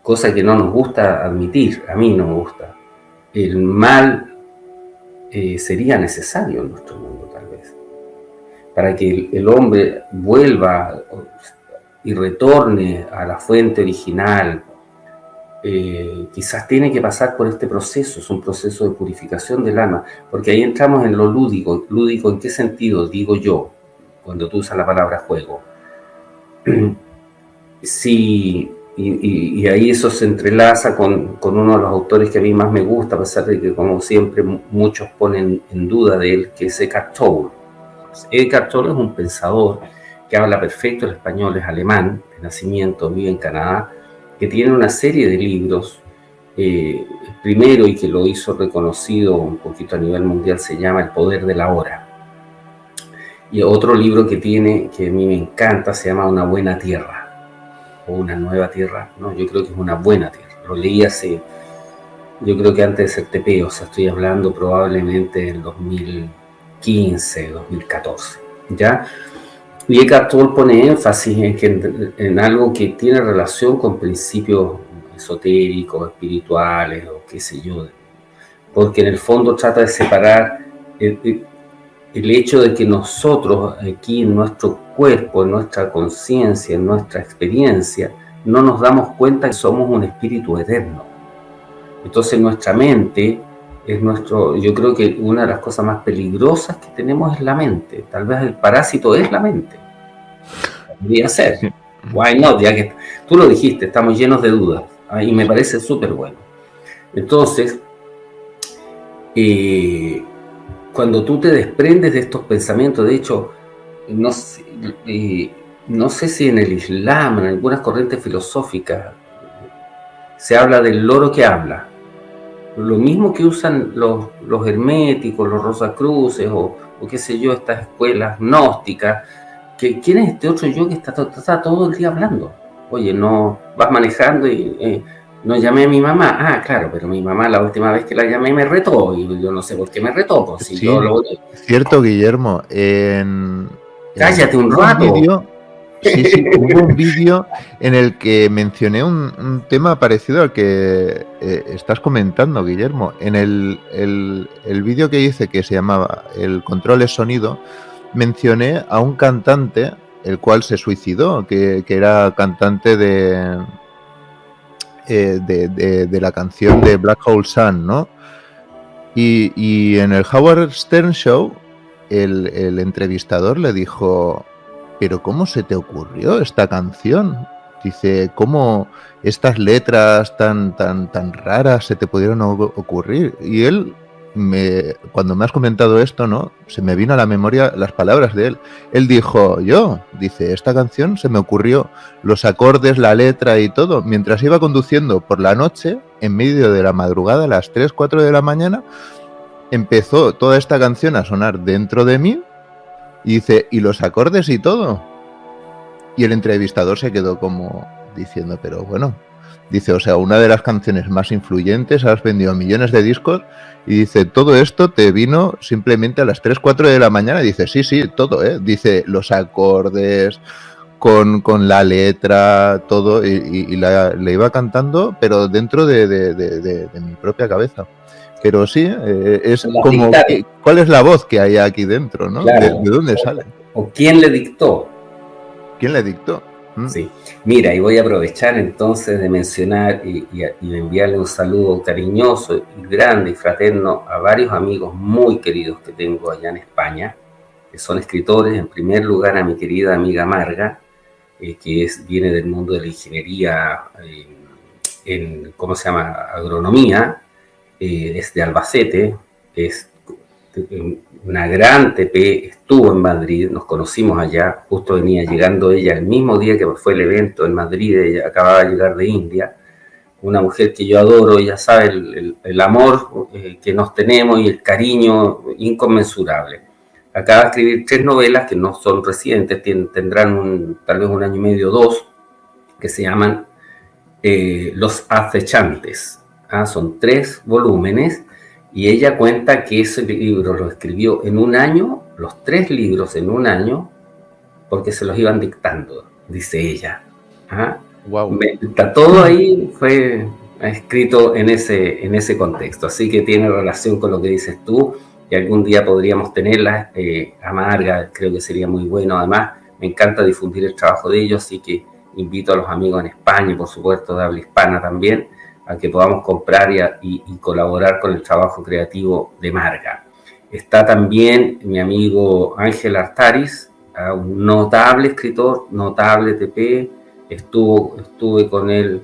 Speaker 3: cosa que no nos gusta admitir, a mí no me gusta, el mal sería necesario en nuestro mundo, tal vez, para que el hombre vuelva y retorne a la fuente original. Quizás tiene que pasar por este proceso, es un proceso de purificación del alma, porque ahí entramos en lo lúdico. ¿Lúdico en qué sentido? Digo yo, cuando tú usas la palabra juego. Sí, y ahí eso se entrelaza con uno de los autores que a mí más me gusta, a pesar de que, como siempre, muchos ponen en duda de él, que es Eckhart Tolle. Eckhart Tolle es un pensador que habla perfecto el español, es alemán, de nacimiento, vive en Canadá, que tiene una serie de libros. El primero, y que lo hizo reconocido un poquito a nivel mundial, se llama El poder de la hora. Y otro libro que tiene, que a mí me encanta, se llama Una buena tierra, o Una nueva tierra, no, yo creo que es Una buena tierra. Lo leí yo creo que antes de ser TP, o sea, estoy hablando probablemente del 2015, 2014, ¿ya? Y Eckhart Tolle pone énfasis en algo que tiene relación con principios esotéricos, espirituales, o qué sé yo, porque en el fondo trata de separar el hecho de que nosotros aquí en nuestro cuerpo, en nuestra conciencia, en nuestra experiencia, no nos damos cuenta que somos un espíritu eterno. Entonces nuestra mente es yo creo que una de las cosas más peligrosas que tenemos es la mente. Tal vez el parásito es la mente. Podría ser. Why not? Ya que tú lo dijiste, estamos llenos de dudas. Y me parece súper bueno. Entonces, cuando tú te desprendes de estos pensamientos, de hecho, no sé si en el Islam, en algunas corrientes filosóficas, se habla del loro que habla. Lo mismo que usan los herméticos, los rosacruces o qué sé yo, estas escuelas gnósticas, que ¿quién es este otro yo que está todo el día hablando? Oye, no vas manejando y no llamé a mi mamá. Ah, claro, pero mi mamá la última vez que la llamé me retó y yo no sé por qué me retó. Pues, si
Speaker 2: Sí,
Speaker 3: yo lo...
Speaker 2: cierto, Guillermo.
Speaker 3: Cállate un
Speaker 2: Hubo un
Speaker 3: rato.
Speaker 2: vídeo, sí, hubo un vídeo en el que mencioné un tema parecido al que estás comentando, Guillermo. En el vídeo que hice, que se llamaba El control es sonido, mencioné a un cantante, el cual se suicidó, que era cantante de la canción de Black Hole Sun, ¿no? Y en el Howard Stern Show, el entrevistador le dijo: ¿pero cómo se te ocurrió esta canción? Dice, ¿cómo estas letras tan raras se te pudieron ocurrir? Y él, cuando me has comentado esto, ¿no?, se me vino a la memoria las palabras de él. Él dijo, dice, esta canción se me ocurrió, los acordes, la letra y todo, mientras iba conduciendo por la noche, en medio de la madrugada, a las 3, 4 de la mañana, empezó toda esta canción a sonar dentro de mí. Y dice, ¿y los acordes y todo? Y el entrevistador se quedó como diciendo, pero bueno, dice, o sea, una de las canciones más influyentes, has vendido millones de discos, y dice, todo esto te vino simplemente a las 3, 4 de la mañana. Y dice, sí, todo, dice, los acordes, con la letra, todo, y le iba cantando, pero dentro de mi propia cabeza. Pero sí, es como, ¿cuál es la voz que hay aquí dentro, ¿no?
Speaker 3: Claro.
Speaker 2: ¿De dónde sale?
Speaker 3: ¿O quién le dictó?
Speaker 2: ¿Quién le dictó?
Speaker 3: Sí. Mira, y voy a aprovechar entonces de mencionar y enviarle un saludo cariñoso y grande y fraterno a varios amigos muy queridos que tengo allá en España, que son escritores. En primer lugar, a mi querida amiga Marga, que viene del mundo de la ingeniería en ¿cómo se llama?, agronomía, es de Albacete, es una gran TP, estuvo en Madrid, nos conocimos allá, justo venía llegando ella el mismo día que fue el evento en Madrid, ella acababa de llegar de India, una mujer que yo adoro, ella sabe el amor que nos tenemos y el cariño inconmensurable. Acaba de escribir 3 novelas que no son recientes, tendrán tal vez 1 año y medio, 2, que se llaman Los Acechantes. Son 3 volúmenes. Y ella cuenta que ese libro lo escribió en 1 año, los 3 libros en 1 año, porque se los iban dictando, dice ella.
Speaker 2: Wow.
Speaker 3: Está todo ahí, fue escrito en ese contexto, así que tiene relación con lo que dices tú, y algún día podríamos tenerla. A Marga creo que sería muy bueno. Además, me encanta difundir el trabajo de ellos, así que invito a los amigos en España, y por supuesto de habla hispana también, a que podamos comprar y colaborar con el trabajo creativo de Marga. Está también mi amigo Ángel Artaris, un notable escritor, notable TP. Estuve con él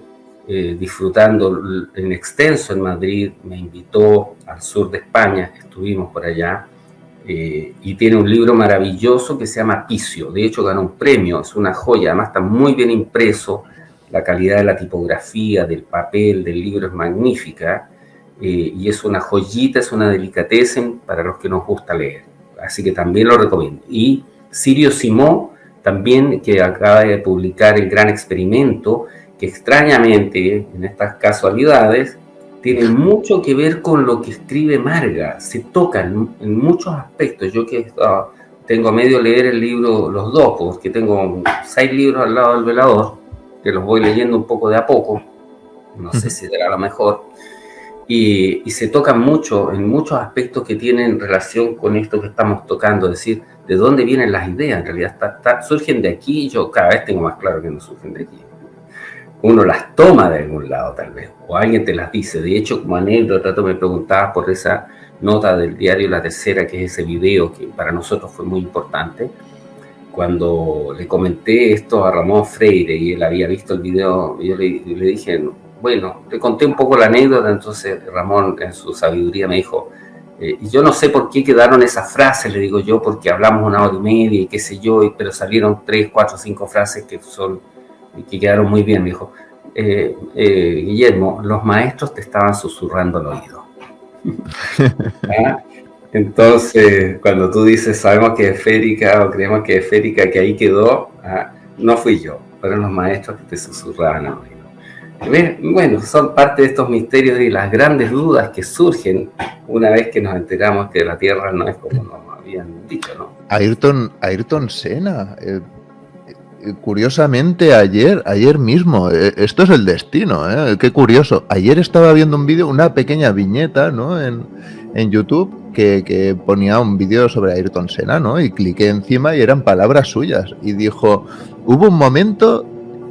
Speaker 3: disfrutando en extenso en Madrid, me invitó al sur de España, estuvimos por allá, y tiene un libro maravilloso que se llama Picio. De hecho ganó un premio, es una joya, además está muy bien impreso. La calidad de la tipografía, del papel, del libro es magnífica, y es una joyita, es una delicatessen para los que nos gusta leer. Así que también lo recomiendo. Y Sirio Simó, también, que acaba de publicar El Gran Experimento, que extrañamente, en estas casualidades, tiene mucho que ver con lo que escribe Marga. Se tocan en muchos aspectos. Yo que tengo a medio leer el libro, los 2, porque tengo 6 libros al lado del velador, que los voy leyendo un poco de a poco, no sé si será lo mejor, y se tocan mucho en muchos aspectos que tienen relación con esto que estamos tocando, es decir, de dónde vienen las ideas. En realidad surgen de aquí. Yo cada vez tengo más claro que no surgen de aquí. Uno las toma de algún lado tal vez, o alguien te las dice. De hecho, como anécdota, tú me preguntabas por esa nota del diario La Tercera, que es ese video que para nosotros fue muy importante. Cuando le comenté esto a Ramón Freire y él había visto el video, yo le dije, bueno, le conté un poco la anécdota, entonces Ramón en su sabiduría me dijo, y yo no sé por qué quedaron esas frases, le digo yo, porque hablamos 1 hora y media y qué sé yo, pero salieron 3, 4, 5 frases que quedaron muy bien. Me dijo, Guillermo, los maestros te estaban susurrando al oído. ¿Ah? Entonces, cuando tú dices, sabemos que es esférica o creemos que es esférica, que ahí quedó, no fui yo, fueron los maestros que te susurraban al oído. Bueno, son parte de estos misterios y las grandes dudas que surgen una vez que nos enteramos que la Tierra no es como nos habían dicho, ¿no?
Speaker 2: Ayrton Senna, curiosamente ayer mismo, esto es el destino, qué curioso. Ayer estaba viendo un vídeo, una pequeña viñeta, ¿no? En YouTube que ponía un vídeo sobre Ayrton Senna, ¿no? Y cliqué encima y eran palabras suyas. Y dijo, hubo un momento,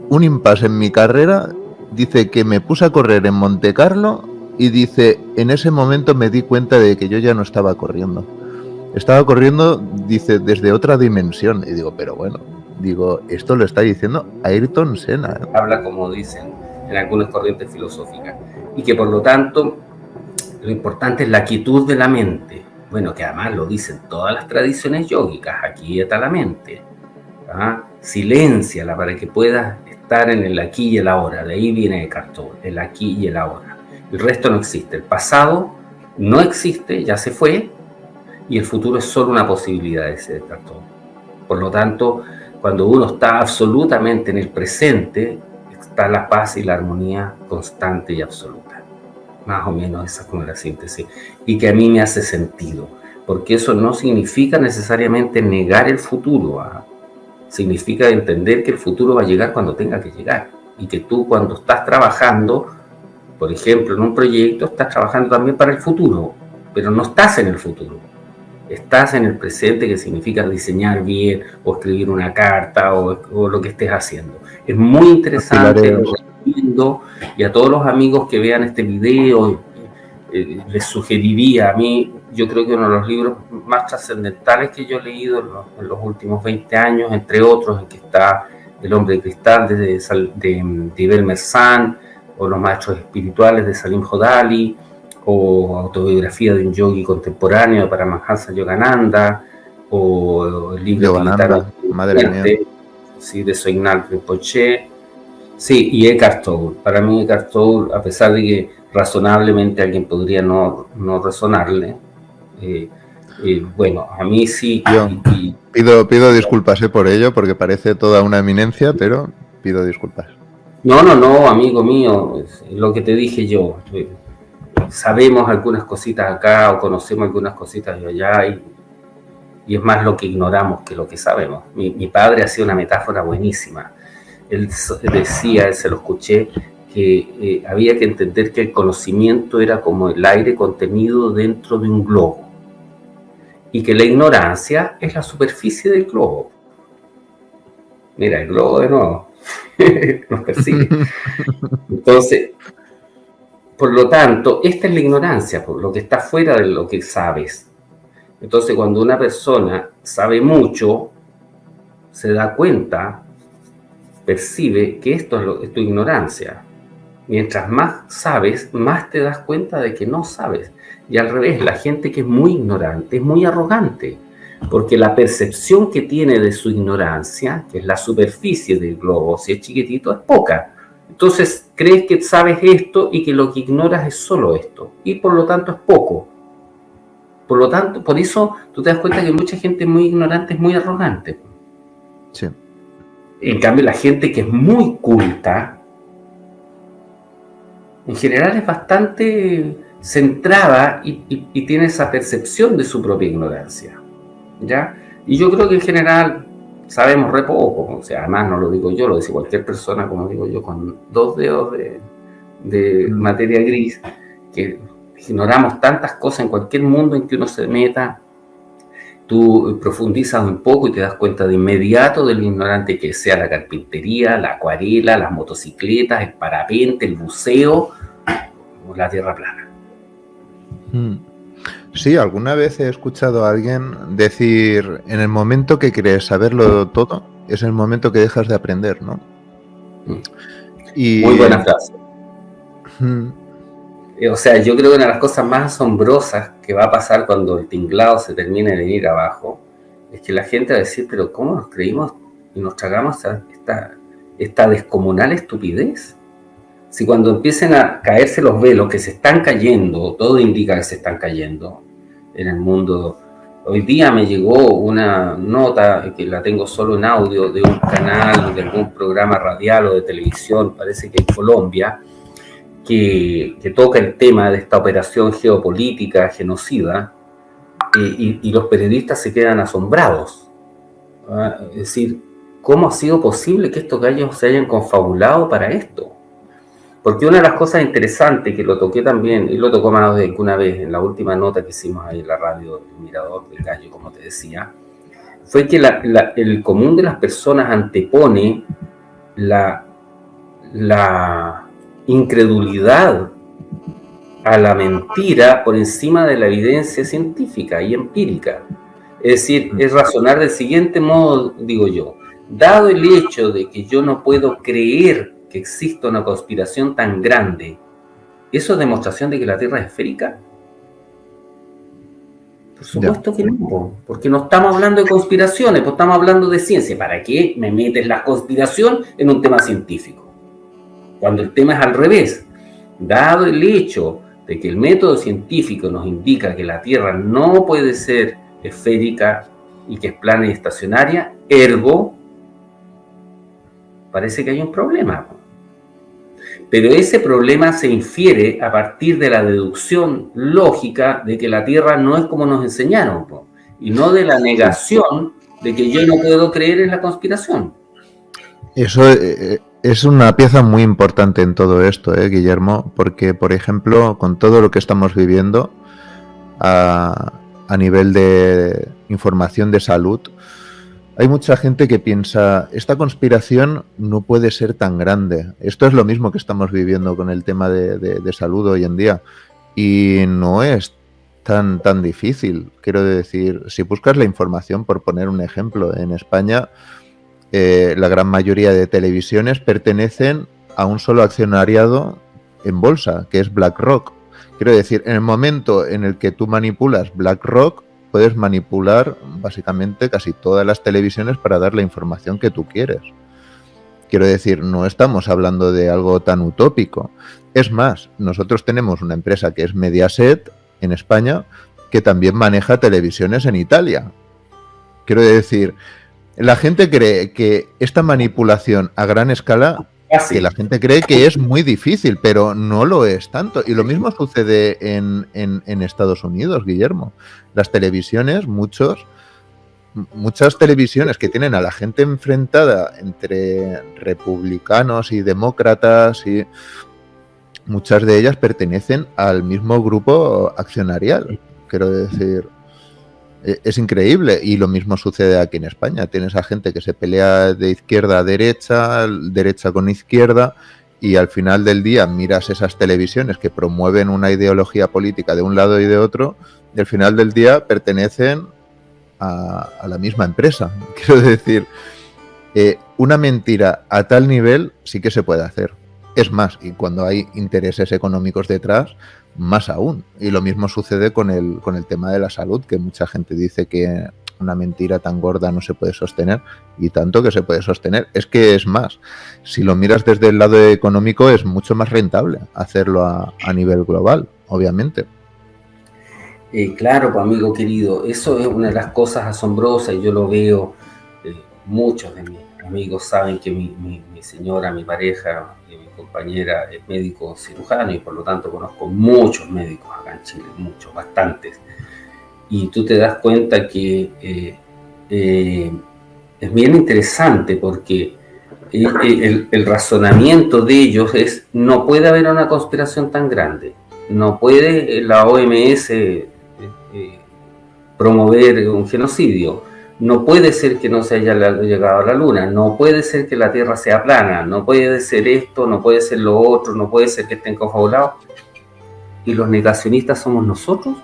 Speaker 2: un impasse en mi carrera, dice que me puse a correr en Monte Carlo y dice, en ese momento me di cuenta de que yo ya no estaba corriendo. Estaba corriendo, dice, desde otra dimensión. Y digo, pero bueno, esto lo está diciendo Ayrton Senna.
Speaker 3: Habla como dicen en algunas corrientes filosóficas. Y que por lo tanto, lo importante es la quietud de la mente. Bueno, que además lo dicen todas las tradiciones yógicas, aquieta la mente. Silénciala para que puedas estar en el aquí y el ahora. De ahí viene Eckhart Tolle, el aquí y el ahora. El resto no existe. El pasado no existe, ya se fue, y el futuro es solo una posibilidad de ese Eckhart Tolle. Por lo tanto, cuando uno está absolutamente en el presente, está la paz y la armonía constante y absoluta. Más o menos esa es como la síntesis. Y que a mí me hace sentido, porque eso no significa necesariamente negar el futuro. Significa entender que el futuro va a llegar cuando tenga que llegar. Y que tú cuando estás trabajando, por ejemplo, en un proyecto, estás trabajando también para el futuro, pero no estás en el futuro. Estás en el presente, que significa diseñar bien o escribir una carta o lo que estés haciendo. Es muy interesante, lo recomiendo, y a todos los amigos que vean este video, les sugeriría, a mí, yo creo que uno de los libros más trascendentales que yo he leído en los últimos 20 años, entre otros, en que está El hombre de cristal de Ibel Mersán, o Los maestros espirituales de Salim Jodali, o Autobiografía de un yogi contemporáneo para Paramahansa Yogananda, o el libro
Speaker 2: Yogananda, madre mía,
Speaker 3: sí, de Soignal Rinpoche, sí, y Eckhart Tolle. Para mí Eckhart Tolle, a pesar de que razonablemente alguien podría no resonarle, bueno, a mí sí.
Speaker 2: Pido disculpas por ello, porque parece toda una eminencia, pero pido disculpas.
Speaker 3: No, amigo mío, lo que te dije yo. Sabemos algunas cositas acá o conocemos algunas cositas de allá y es más lo que ignoramos que lo que sabemos. Mi padre hacía una metáfora buenísima. Él decía, se lo escuché, que había que entender que el conocimiento era como el aire contenido dentro de un globo y que la ignorancia es la superficie del globo. Mira, el globo de nuevo nos persigue. Entonces, por lo tanto, esta es la ignorancia, por lo que está fuera de lo que sabes. Entonces, cuando una persona sabe mucho, se da cuenta, percibe que esto es tu ignorancia. Mientras más sabes, más te das cuenta de que no sabes. Y al revés, la gente que es muy ignorante es muy arrogante, porque la percepción que tiene de su ignorancia, que es la superficie del globo, si es chiquitito, es poca. Entonces crees que sabes esto y que lo que ignoras es solo esto, y por lo tanto es poco. Por lo tanto, por eso tú te das cuenta que mucha gente muy ignorante es muy arrogante.
Speaker 2: Sí.
Speaker 3: En cambio, la gente que es muy culta, en general es bastante centrada y tiene esa percepción de su propia ignorancia, ¿ya? Y yo creo que en general sabemos re poco, o sea, además no lo digo yo, lo dice cualquier persona, como digo yo, con 2 dedos de materia gris, que ignoramos tantas cosas en cualquier mundo en que uno se meta. Tú profundizas un poco y te das cuenta de inmediato del ignorante que sea la carpintería, la acuarela, las motocicletas, el parapente, el buceo o la tierra plana.
Speaker 2: Sí, alguna vez he escuchado a alguien decir, en el momento que crees saberlo todo, es el momento que dejas de aprender, ¿no?
Speaker 3: Y muy buena frase. O sea, yo creo que una de las cosas más asombrosas que va a pasar cuando el tinglado se termine de venir abajo es que la gente va a decir, pero ¿cómo nos creímos y nos tragamos esta descomunal estupidez? Si cuando empiecen a caerse los velos, que se están cayendo, todo indica que se están cayendo en el mundo. Hoy día me llegó una nota, que la tengo solo en audio, de un canal, de algún programa radial o de televisión, parece que en Colombia, que toca el tema de esta operación geopolítica genocida, y los periodistas se quedan asombrados. Es decir, ¿cómo ha sido posible que estos gallos se hayan confabulado para esto? Porque una de las cosas interesantes, que lo toqué también, y lo tocó más de una vez en la última nota que hicimos ahí en la radio, El Mirador del Gallo, como te decía, fue que el común de las personas antepone la incredulidad a la mentira por encima de la evidencia científica y empírica. Es decir, es razonar del siguiente modo, digo yo, dado el hecho de que yo no puedo creer que exista una conspiración tan grande, ¿eso es demostración de que la Tierra es esférica? Por supuesto que no, porque no estamos hablando de conspiraciones, pues estamos hablando de ciencia. ¿Para qué me metes la conspiración en un tema científico? Cuando el tema es al revés, dado el hecho de que el método científico nos indica que la Tierra no puede ser esférica y que es plana y estacionaria, ergo, parece que hay un problema. Pero ese problema se infiere a partir de la deducción lógica de que la Tierra no es como nos enseñaron, y no de la negación de que yo no puedo creer en la conspiración.
Speaker 2: Eso es una pieza muy importante en todo esto, Guillermo, porque, por ejemplo, con todo lo que estamos viviendo a nivel de información de salud, hay mucha gente que piensa, esta conspiración no puede ser tan grande. Esto es lo mismo que estamos viviendo con el tema de salud hoy en día. Y no es tan difícil. Quiero decir, si buscas la información, por poner un ejemplo, en España, la gran mayoría de televisiones pertenecen a un solo accionariado en bolsa, que es BlackRock. Quiero decir, en el momento en el que tú manipulas BlackRock, puedes manipular básicamente casi todas las televisiones para dar la información que tú quieres. Quiero decir, no estamos hablando de algo tan utópico. Es más, nosotros tenemos una empresa que es Mediaset en España, que también maneja televisiones en Italia. Quiero decir, la gente cree que esta manipulación a gran escala, que la gente cree que es muy difícil, pero no lo es tanto. Y lo mismo sucede en Estados Unidos, Guillermo. Las televisiones, muchas televisiones que tienen a la gente enfrentada entre republicanos y demócratas, y muchas de ellas pertenecen al mismo grupo accionarial. Quiero decir, es increíble. Y lo mismo sucede aquí en España. Tienes a gente que se pelea de izquierda a derecha, derecha con izquierda, y al final del día miras esas televisiones que promueven una ideología política de un lado y de otro, y al final del día pertenecen a la misma empresa. Quiero decir, una mentira a tal nivel sí que se puede hacer. Es más, y cuando hay intereses económicos detrás, más aún. Y lo mismo sucede con el tema de la salud, que mucha gente dice que una mentira tan gorda no se puede sostener, y tanto que se puede sostener. Es que es más, si lo miras desde el lado económico, es mucho más rentable hacerlo a nivel global, obviamente.
Speaker 3: Claro, pues, amigo querido, eso es una de las cosas asombrosas, y yo lo veo. Muchos de mis amigos saben que mi señora, mi pareja, mi compañera es médico cirujano, y por lo tanto conozco muchos médicos acá en Chile, muchos, bastantes. Y tú te das cuenta que es bien interesante, porque el razonamiento de ellos es: no puede haber una conspiración tan grande, no puede la OMS promover un genocidio, no puede ser que no se haya llegado a la luna, no puede ser que la Tierra sea plana, no puede ser esto, no puede ser lo otro, no puede ser que estén confabulados. ¿Y los negacionistas somos nosotros?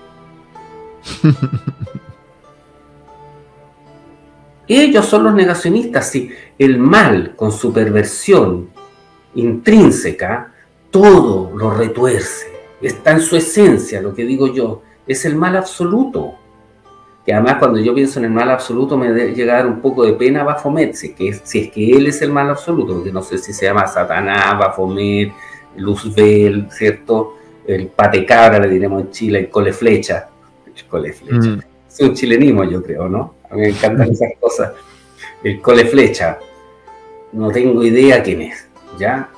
Speaker 3: Ellos son los negacionistas. Si el mal, con su perversión intrínseca, todo lo retuerce. Está en su esencia, lo que digo yo, es el mal absoluto. Que además cuando yo pienso en el mal absoluto me llega a dar un poco de pena Baphomet, si es que él es el mal absoluto, porque no sé si se llama Satanás, Baphomet, Luzbel, ¿cierto? El patecabra, le diremos en Chile, el coleflecha. Es un chilenismo, yo creo, ¿no? A mí me encantan esas cosas. El coleflecha, no tengo idea quién es, ¿ya?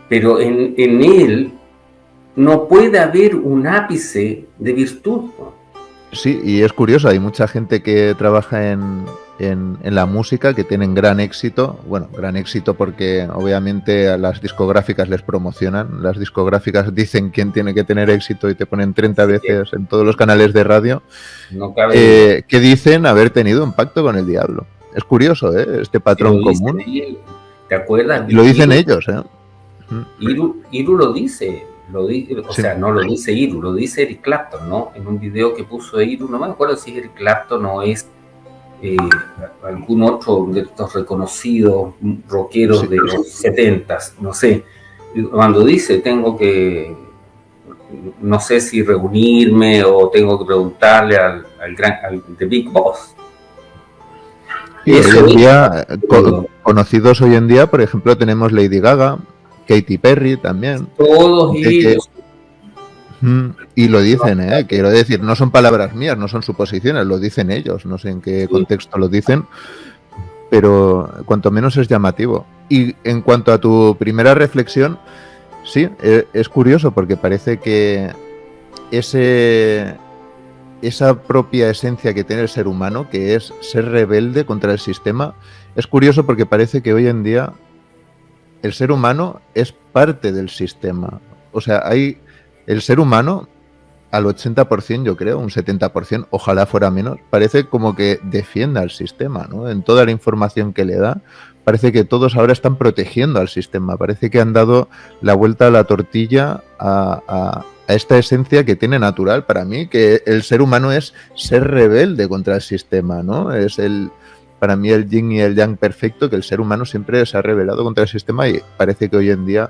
Speaker 3: Pero en él no puede haber un ápice de virtud, ¿no?
Speaker 2: Sí, y es curioso, hay mucha gente que trabaja en la música que tienen gran éxito, bueno, gran éxito porque obviamente a las discográficas les promocionan, las discográficas dicen quién tiene que tener éxito y te ponen 30 veces en todos los canales de radio, que dicen haber tenido un pacto con el diablo. Es curioso, este patrón común.
Speaker 3: ¿Te acuerdas?
Speaker 2: Y lo dicen ellos,
Speaker 3: Iru lo dice. O sea, no lo dice Iru, lo dice Eric Clapton, ¿no? En un video que puso Iru, no me acuerdo si es Eric Clapton o es algún otro de estos reconocidos rockeros de los 70s, no sé. Cuando dice, tengo que, no sé si reunirme o tengo que preguntarle al The Big Boss.
Speaker 2: Y hoy en día, conocidos hoy en día, por ejemplo, tenemos Lady Gaga, Katy Perry también.
Speaker 3: Todos ellos.
Speaker 2: Y lo dicen, quiero decir, no son palabras mías, no son suposiciones, lo dicen ellos, no sé en qué contexto lo dicen, pero cuanto menos es llamativo. Y en cuanto a tu primera reflexión, sí, es curioso porque parece que esa propia esencia que tiene el ser humano, que es ser rebelde contra el sistema, es curioso porque parece que hoy en día el ser humano es parte del sistema. O sea, el ser humano al 80%, yo creo, un 70%, ojalá fuera menos, parece como que defiende al sistema, ¿no? En toda la información que le da, parece que todos ahora están protegiendo al sistema, parece que han dado la vuelta a la tortilla a esta esencia que tiene natural para mí, que el ser humano es ser rebelde contra el sistema, ¿no? Es para mí el yin y el yang perfecto, que el ser humano siempre se ha rebelado contra el sistema y parece que hoy en día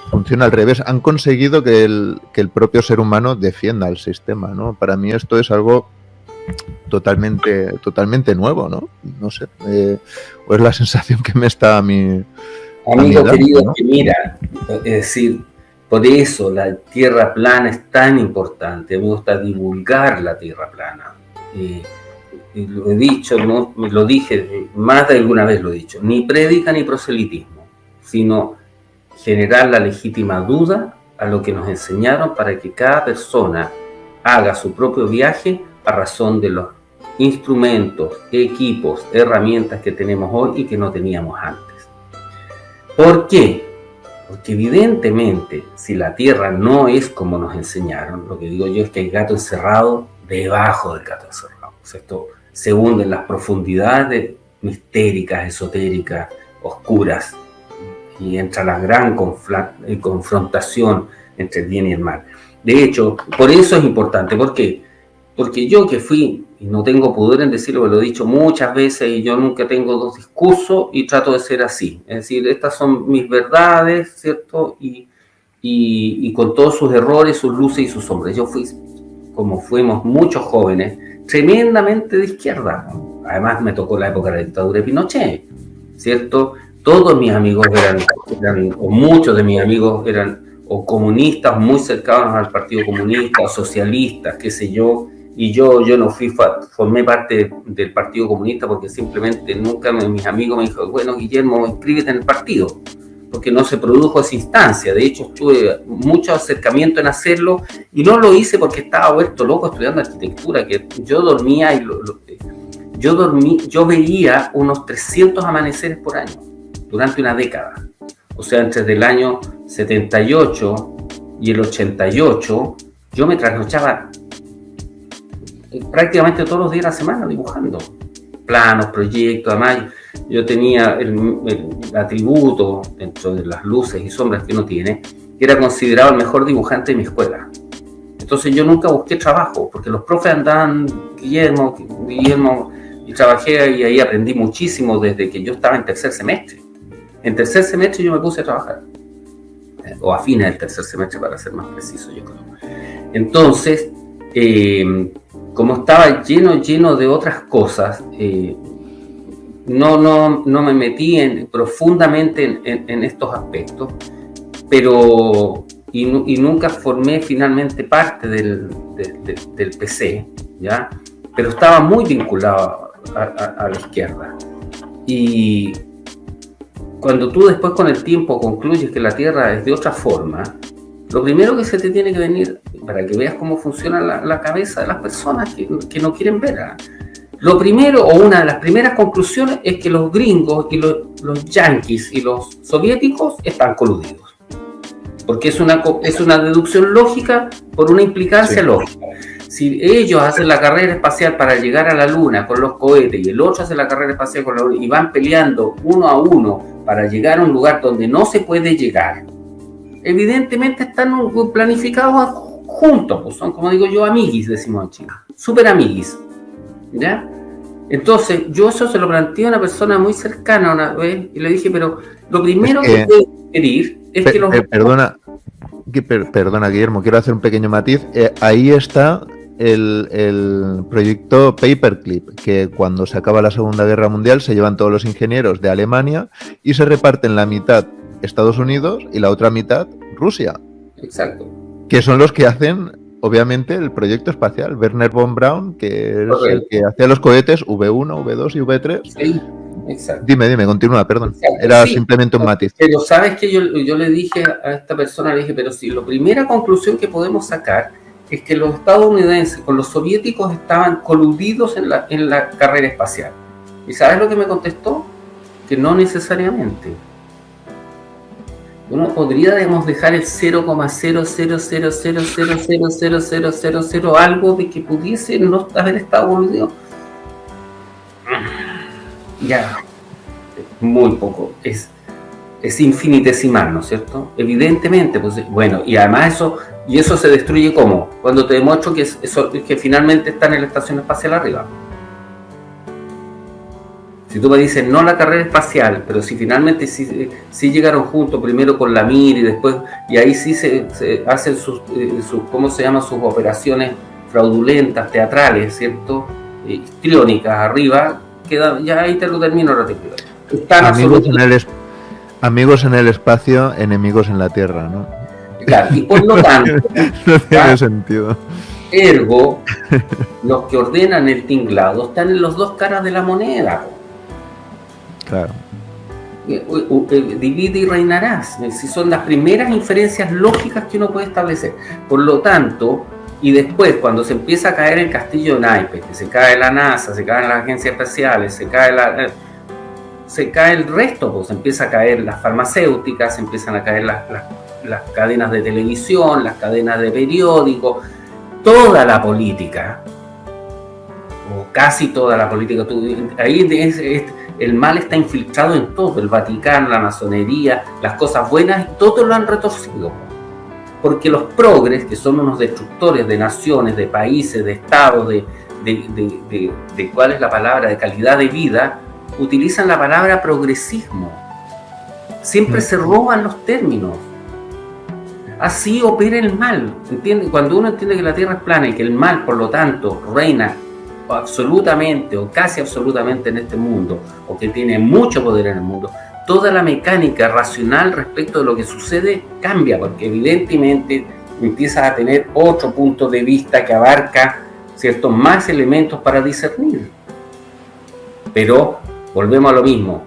Speaker 2: funciona al revés. Han conseguido que el propio ser humano defienda al sistema, ¿no? Para mí esto es algo totalmente nuevo, ¿no? No sé, o es la sensación que me está a mí...
Speaker 3: Amigo querido, ¿no? Que mira, es decir, por eso la tierra plana es tan importante. Me gusta divulgar la tierra plana. Y lo he dicho, ¿no? Lo dije, más de alguna vez lo he dicho, ni prédica ni proselitismo, sino generar la legítima duda a lo que nos enseñaron para que cada persona haga su propio viaje a razón de los instrumentos, equipos, herramientas que tenemos hoy y que no teníamos antes. ¿Por qué? Porque evidentemente, si la tierra no es como nos enseñaron, lo que digo yo es que hay gato encerrado debajo del gato encerrado. O sea, esto se hunde en las profundidades mistéricas, esotéricas, oscuras, y entra la gran confrontación entre el bien y el mal. De hecho, por eso es importante. ¿Por qué? Porque yo que fui, y no tengo pudor en decirlo, lo he dicho muchas veces, y yo nunca tengo dos discursos, y trato de ser así. Es decir, estas son mis verdades, ¿cierto? Y con todos sus errores, sus luces y sus sombras. Yo fui, como fuimos muchos jóvenes, tremendamente de izquierda. Además, me tocó la época de la dictadura de Pinochet, ¿cierto? Todos mis amigos eran, o muchos de mis amigos eran o comunistas muy cercanos al Partido Comunista, o socialistas, qué sé yo, y yo no formé parte del Partido Comunista porque simplemente nunca mis amigos me dijeron, bueno, Guillermo, inscríbete en el partido, porque no se produjo esa instancia. De hecho, tuve mucho acercamiento en hacerlo, y no lo hice porque estaba vuelto loco estudiando arquitectura, que yo dormía y yo veía unos 300 amaneceres por año, durante una década. O sea, entre el año 78 y el 88, yo me trasnochaba prácticamente todos los días de la semana dibujando planos, proyectos. Además, yo tenía el atributo dentro de las luces y sombras que uno tiene, que era considerado el mejor dibujante de mi escuela. Entonces yo nunca busqué trabajo, porque los profes andaban, Guillermo, y trabajé, y ahí aprendí muchísimo desde que yo estaba en tercer semestre. En tercer semestre yo me puse a trabajar. o a fines del tercer semestre para ser más preciso, yo creo. Entonces, como estaba lleno de otras cosas, no me metí profundamente en estos aspectos, pero y nunca formé finalmente parte del PC, ¿ya? Pero estaba muy vinculado a la izquierda. Y cuando tú después con el tiempo concluyes que la Tierra es de otra forma, lo primero que se te tiene que venir, para que veas cómo funciona la cabeza de las personas que no quieren verla, lo primero, o una de las primeras conclusiones, es que los gringos y los yanquis y los soviéticos están coludidos. Porque es una deducción lógica por una implicancia lógica. Si ellos hacen la carrera espacial para llegar a la Luna con los cohetes y el otro hace la carrera espacial con la Luna y van peleando uno a uno para llegar a un lugar donde no se puede llegar, evidentemente están planificados juntos, pues son, como digo yo, amiguis, decimos en Chile, super amiguis, ¿ya? Entonces yo eso se lo planteé a una persona muy cercana una vez y le dije, pero lo primero que puedo sugerir es que los...
Speaker 2: Perdona, Guillermo, quiero hacer un pequeño matiz. Ahí está el proyecto Paperclip, que cuando se acaba la Segunda Guerra Mundial se llevan todos los ingenieros de Alemania y se reparten la mitad Estados Unidos y la otra mitad Rusia.
Speaker 3: Exacto.
Speaker 2: Que son los que hacen, obviamente, el proyecto espacial. Werner von Braun, que es el que hacía los cohetes V1, V2 y V3.
Speaker 3: Sí, exacto.
Speaker 2: Dime, continúa, perdón.
Speaker 3: Exacto,
Speaker 2: era simplemente un matiz.
Speaker 3: Pero sabes que yo le dije a esta persona, le dije, pero si la primera conclusión que podemos sacar es que los estadounidenses con los soviéticos estaban coludidos en la carrera espacial. ¿Y sabes lo que me contestó? Que no necesariamente. Uno podríamos dejar el 0,00000000000 algo de que pudiese no haber estado coludido. Ya, muy poco. Es infinitesimal, ¿no es cierto? Evidentemente, pues bueno, y además eso se destruye ¿cómo? Cuando te demuestro que finalmente están en la estación espacial arriba. Si tú me dices no la carrera espacial, pero si finalmente sí llegaron juntos, primero con la Mir y después, y ahí sí se hacen sus ¿cómo se llaman? Sus operaciones fraudulentas, teatrales, ¿cierto? Histriónicas arriba, queda, ya ahí te lo termino rápido.
Speaker 2: Amigos en el espacio, enemigos en la Tierra, ¿no?
Speaker 3: Claro, y por lo tanto,
Speaker 2: no tiene sentido.
Speaker 3: Ergo, los que ordenan el tinglado están en las dos caras de la moneda.
Speaker 2: Claro.
Speaker 3: Divide y reinarás. Si son las primeras inferencias lógicas que uno puede establecer. Por lo tanto, y después cuando se empieza a caer el castillo de naipes, que se cae la NASA, se caen las agencias espaciales, se cae el resto, pues empieza a caer las farmacéuticas, empiezan a caer las cadenas de televisión, las cadenas de periódicos, toda la política, o casi toda la política. Ahí el mal está infiltrado en todo, el Vaticano, la masonería, las cosas buenas, todo lo han retorcido. Porque los progres, que son unos destructores de naciones, de países, de estados, de cuál es la palabra, de calidad de vida, utilizan la palabra progresismo. Siempre se roban los términos. Así opera el mal. ¿Entiende? Cuando uno entiende que la Tierra es plana y que el mal, por lo tanto, reina absolutamente o casi absolutamente en este mundo, o que tiene mucho poder en el mundo, toda la mecánica racional respecto de lo que sucede cambia, porque evidentemente empiezas a tener otro punto de vista que abarca ciertos más elementos para discernir. Pero volvemos a lo mismo,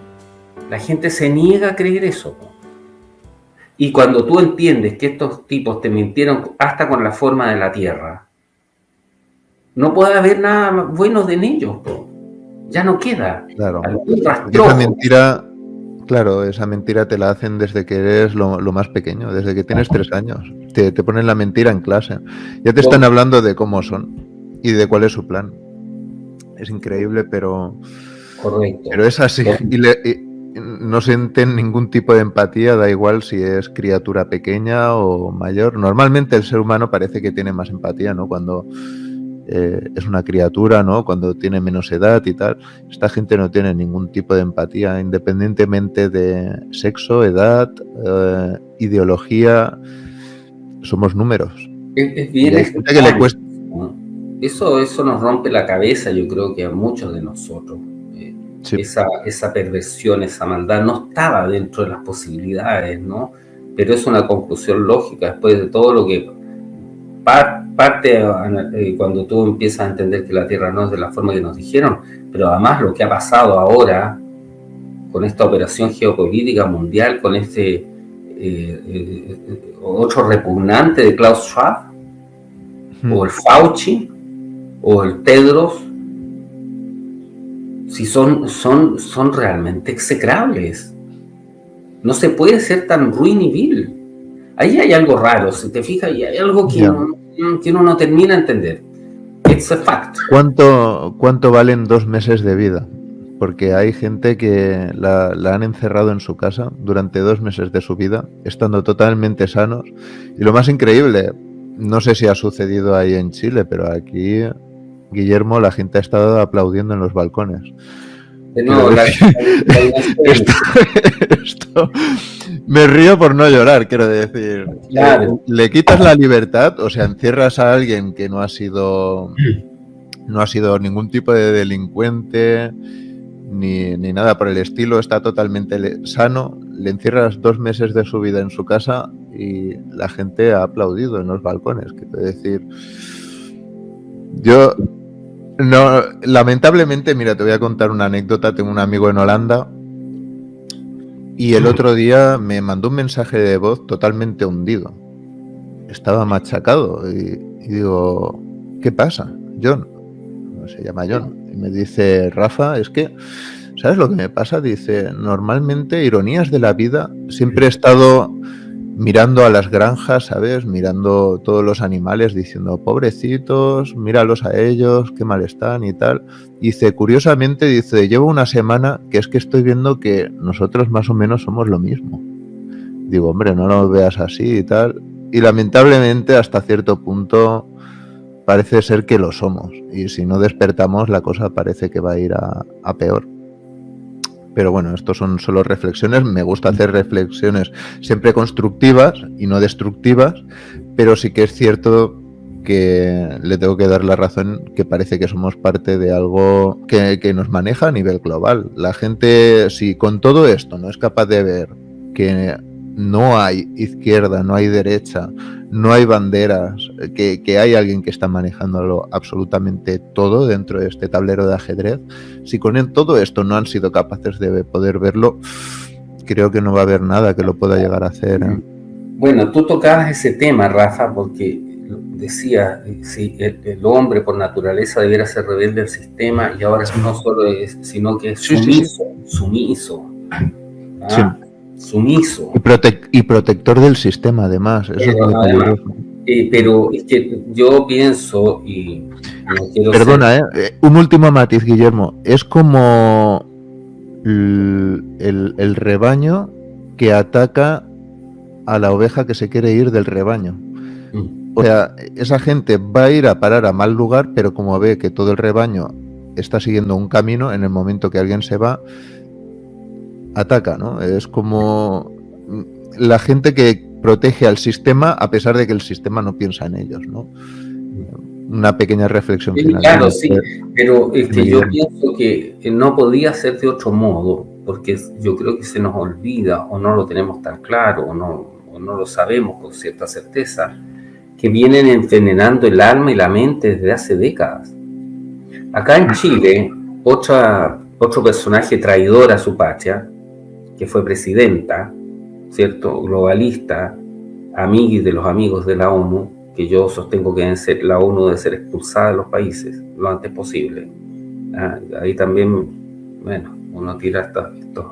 Speaker 3: la gente se niega a creer eso. Y cuando tú entiendes que estos tipos te mintieron hasta con la forma de la Tierra, no puede haber nada bueno de ellos, ya no queda.
Speaker 2: Claro. Esa mentira, claro, esa mentira te la hacen desde que eres lo más pequeño, desde que tienes 3 años. Te ponen la mentira en clase. Ya te están hablando de cómo son y de cuál es su plan. Es increíble, pero...
Speaker 3: Correcto.
Speaker 2: Pero es así. Y no sienten ningún tipo de empatía, da igual si es criatura pequeña o mayor. Normalmente el ser humano parece que tiene más empatía, ¿no? Cuando es una criatura, ¿no? Cuando tiene menos edad y tal. Esta gente no tiene ningún tipo de empatía, independientemente de sexo, edad, ideología. Somos números.
Speaker 3: Es
Speaker 2: Y
Speaker 3: bien
Speaker 2: hay gente que le cuesta.
Speaker 3: ¿no? Eso nos rompe la cabeza, yo creo que a muchos de nosotros.
Speaker 2: Sí.
Speaker 3: Esa perversión, esa maldad no estaba dentro de las posibilidades, ¿no? Pero es una conclusión lógica después de todo lo que parte cuando tú empiezas a entender que la Tierra no es de la forma que nos dijeron, pero además lo que ha pasado ahora con esta operación geopolítica mundial, con este otro repugnante de Klaus Schwab, o el Fauci, o el Tedros, si son realmente execrables. No se puede ser tan ruin y vil. Ahí hay algo raro, si te fijas, y hay algo que uno no termina de entender. It's a fact.
Speaker 2: ¿Cuánto valen 2 meses de vida? Porque hay gente que la han encerrado en su casa durante 2 meses de su vida, estando totalmente sanos. Y lo más increíble, no sé si ha sucedido ahí en Chile, pero aquí, Guillermo, la gente ha estado aplaudiendo en los balcones.
Speaker 3: No,
Speaker 2: esto me río por no llorar, quiero decir.
Speaker 3: Claro.
Speaker 2: Le quitas la libertad, o sea, encierras a alguien que no ha sido ningún tipo de delincuente ni nada por el estilo, está totalmente sano, le encierras 2 meses de su vida en su casa y la gente ha aplaudido en los balcones, quiero decir. Yo no, lamentablemente, mira, te voy a contar una anécdota. Tengo un amigo en Holanda y el otro día me mandó un mensaje de voz totalmente hundido. Estaba machacado y digo, ¿qué pasa? John, se llama John, y me dice, Rafa, es que, ¿sabes lo que me pasa? Dice, normalmente, ironías de la vida, siempre he estado mirando a las granjas, ¿sabes? Mirando todos los animales, diciendo, pobrecitos, míralos a ellos, qué mal están y tal. Dice, curiosamente, dice, llevo una semana que es que estoy viendo que nosotros más o menos somos lo mismo. Digo, hombre, no lo veas así y tal. Y lamentablemente, hasta cierto punto, parece ser que lo somos. Y si no despertamos, la cosa parece que va a ir a peor. Pero bueno, esto son solo reflexiones. Me gusta hacer reflexiones siempre constructivas y no destructivas, pero sí que es cierto que le tengo que dar la razón, que parece que somos parte de algo que nos maneja a nivel global. La gente, si con todo esto no es capaz de ver que no hay izquierda, no hay derecha, no hay banderas, que hay alguien que está manejándolo absolutamente todo dentro de este tablero de ajedrez, si con todo esto no han sido capaces de poder verlo, creo que no va a haber nada que lo pueda llegar a hacer.
Speaker 3: Bueno, tú tocabas ese tema, Rafa, porque decía, si el hombre por naturaleza debiera ser rebelde al sistema, y ahora no solo es, sino que es sumiso. ¿Ah? Sumiso.
Speaker 2: Y protector del sistema, además. Eso es muy peligroso.
Speaker 3: Pero es que yo pienso, y no quiero
Speaker 2: Perdona, un último matiz, Guillermo. Es como el rebaño que ataca a la oveja que se quiere ir del rebaño. O sea, esa gente va a ir a parar a mal lugar, pero como ve que todo el rebaño está siguiendo un camino, en el momento que alguien se va, ataca, ¿no? Es como la gente que protege al sistema a pesar de que el sistema no piensa en ellos, ¿no? Una pequeña reflexión final.
Speaker 3: Claro, sí, pero es que yo pienso que no podía ser de otro modo, porque yo creo que se nos olvida, o no lo tenemos tan claro, o no lo sabemos con cierta certeza, que vienen envenenando el alma y la mente desde hace décadas. Acá en Chile, otro personaje traidor a su patria, que fue presidenta, ¿cierto? Globalista, amigui de los amigos de la ONU, que yo sostengo que la ONU debe ser expulsada de los países lo antes posible. Ahí también, bueno, uno tira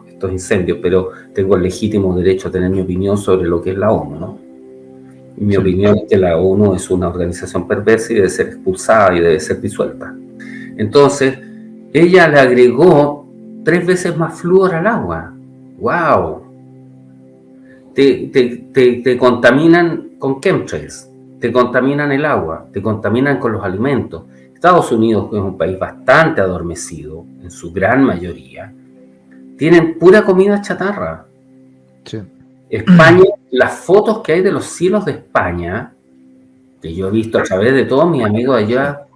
Speaker 3: estos incendios, pero tengo el legítimo derecho a tener mi opinión sobre lo que es la ONU, ¿no? Y mi opinión es que la ONU es una organización perversa y debe ser expulsada y debe ser disuelta. Entonces, ella le agregó 3 veces más flúor al agua. ¡Wow! Te contaminan con chemtrails, te contaminan el agua, te contaminan con los alimentos. Estados Unidos, que es un país bastante adormecido, en su gran mayoría, tienen pura comida chatarra.
Speaker 2: Sí.
Speaker 3: España, las fotos que hay de los cielos de España, que yo he visto a través de todos mis amigos allá,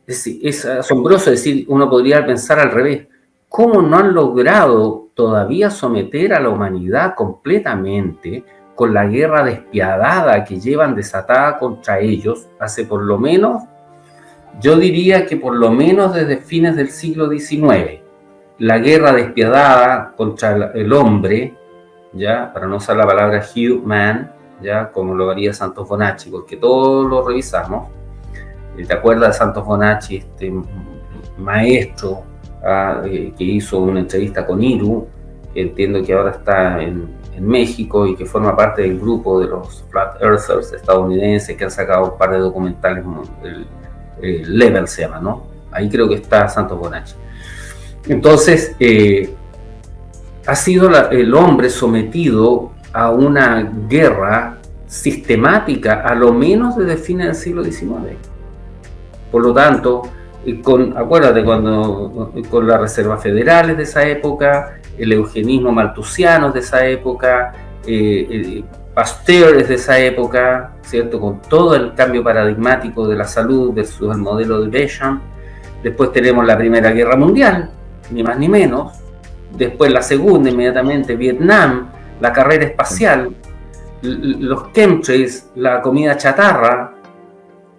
Speaker 3: es asombroso. Es decir, uno podría pensar al revés. ¿Cómo no han logrado todavía someter a la humanidad completamente con la guerra despiadada que llevan desatada contra ellos hace por lo menos, yo diría que por lo menos desde fines del siglo XIX? La guerra despiadada contra el hombre, ya, para no usar la palabra human, ya, como lo haría Santos Bonacci, porque todos lo revisamos. ¿Te acuerdas de Santos Bonacci, este maestro que hizo una entrevista con Iru, que entiendo que ahora está en México y que forma parte del grupo de los Flat Earthers estadounidenses que han sacado un par de documentales, Level se llama, ¿no? Ahí creo que está Santos Bonacci. Entonces, ha sido el hombre sometido a una guerra sistemática, a lo menos desde fines del siglo XIX. Por lo tanto, acuérdate, con las reservas federales de esa época, el eugenismo malthusiano de esa época, Pasteur es de esa época, ¿cierto? Con todo el cambio paradigmático de la salud versus el modelo de Becham. Después tenemos la Primera Guerra Mundial, ni más ni menos. Después la Segunda, inmediatamente, Vietnam, la carrera espacial, los chemtrails, la comida chatarra.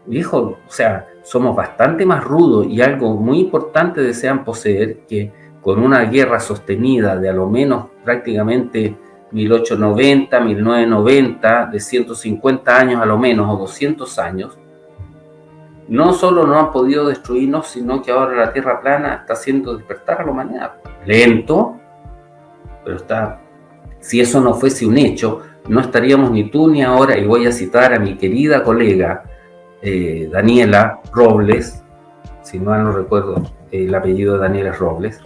Speaker 3: Viejo, o sea, somos bastante más rudos, y algo muy importante desean poseer, que con una guerra sostenida de a lo menos prácticamente 1890, 1990, de 150 años a lo menos, o 200 años, no solo no han podido destruirnos, sino que ahora la Tierra plana está haciendo despertar a la humanidad. Lento, pero está. Si eso no fuese un hecho, no estaríamos ni tú ni ahora, y voy a citar a mi querida colega Daniela Robles, si mal no recuerdo el apellido de Daniela Robles,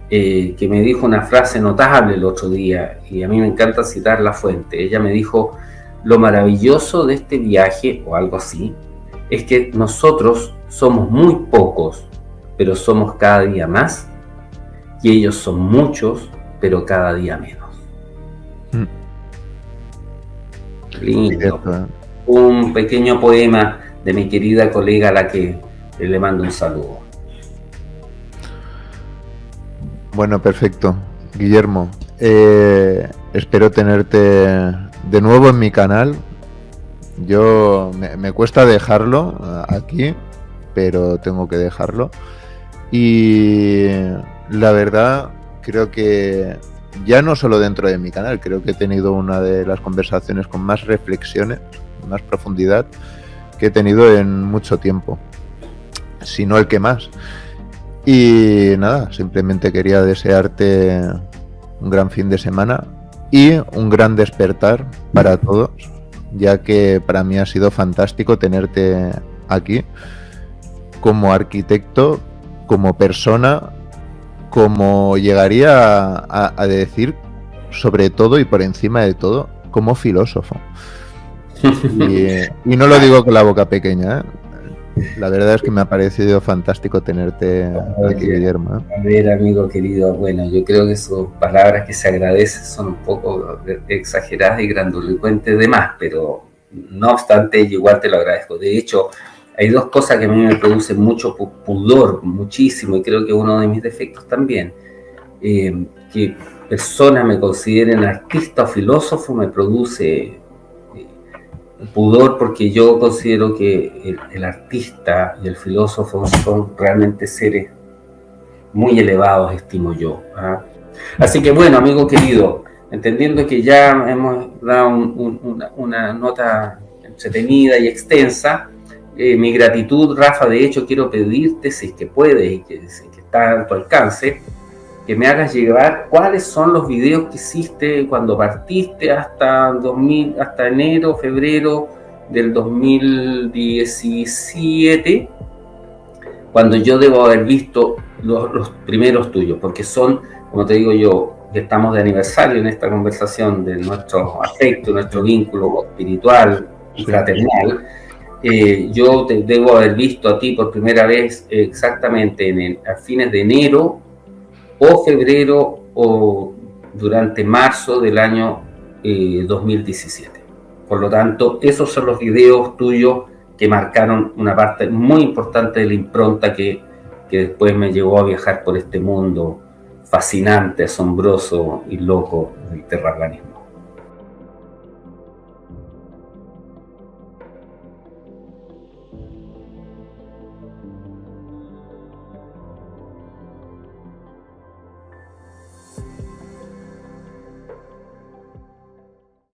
Speaker 3: que me dijo una frase notable el otro día, y a mí me encanta citar la fuente. Ella me dijo: lo maravilloso de este viaje, o algo así, es que nosotros somos muy pocos, pero somos cada día más, y ellos son muchos, pero cada día menos. Lindo. Un pequeño poema de mi querida colega, a la que le mando un saludo.
Speaker 2: Bueno, perfecto, Guillermo. Espero tenerte de nuevo en mi canal. Yo me cuesta dejarlo aquí, pero tengo que dejarlo. Y la verdad, creo que ya no solo dentro de mi canal, creo que he tenido una de las conversaciones con más reflexiones, más profundidad que he tenido en mucho tiempo, si no el que más. Y nada, simplemente quería desearte un gran fin de semana y un gran despertar para todos, ya que para mí ha sido fantástico tenerte aquí como arquitecto, como persona, como llegaría a decir, sobre todo y por encima de todo, como filósofo. Y no lo digo con la boca pequeña, ¿eh? La verdad es que me ha parecido fantástico tenerte aquí, Guillermo.
Speaker 3: A ver, amigo querido, bueno, yo creo que sus palabras, que se agradecen, son un poco exageradas y grandilocuentes de más, pero no obstante, yo igual te lo agradezco. De hecho, hay dos cosas que a mí me producen mucho pudor, muchísimo, y creo que es uno de mis defectos también. Que personas me consideren artista o filósofo me produce pudor, porque yo considero que el artista y el filósofo son realmente seres muy elevados, estimo yo. Así que bueno, amigo querido, entendiendo que ya hemos dado una nota entretenida y extensa, mi gratitud, Rafa. De hecho, quiero pedirte, si es que puedes y que está a tu alcance, que me hagas llegar cuáles son los videos que hiciste cuando partiste hasta enero, febrero del 2017, cuando yo debo haber visto los primeros tuyos, porque son, como te digo yo, que estamos de aniversario en esta conversación de nuestro afecto, nuestro vínculo espiritual y fraternal. yo te debo haber visto a ti por primera vez exactamente a fines de enero o febrero o durante marzo del año 2017. Por lo tanto, esos son los videos tuyos que marcaron una parte muy importante de la impronta que después me llevó a viajar por este mundo fascinante, asombroso y loco del terraplanismo.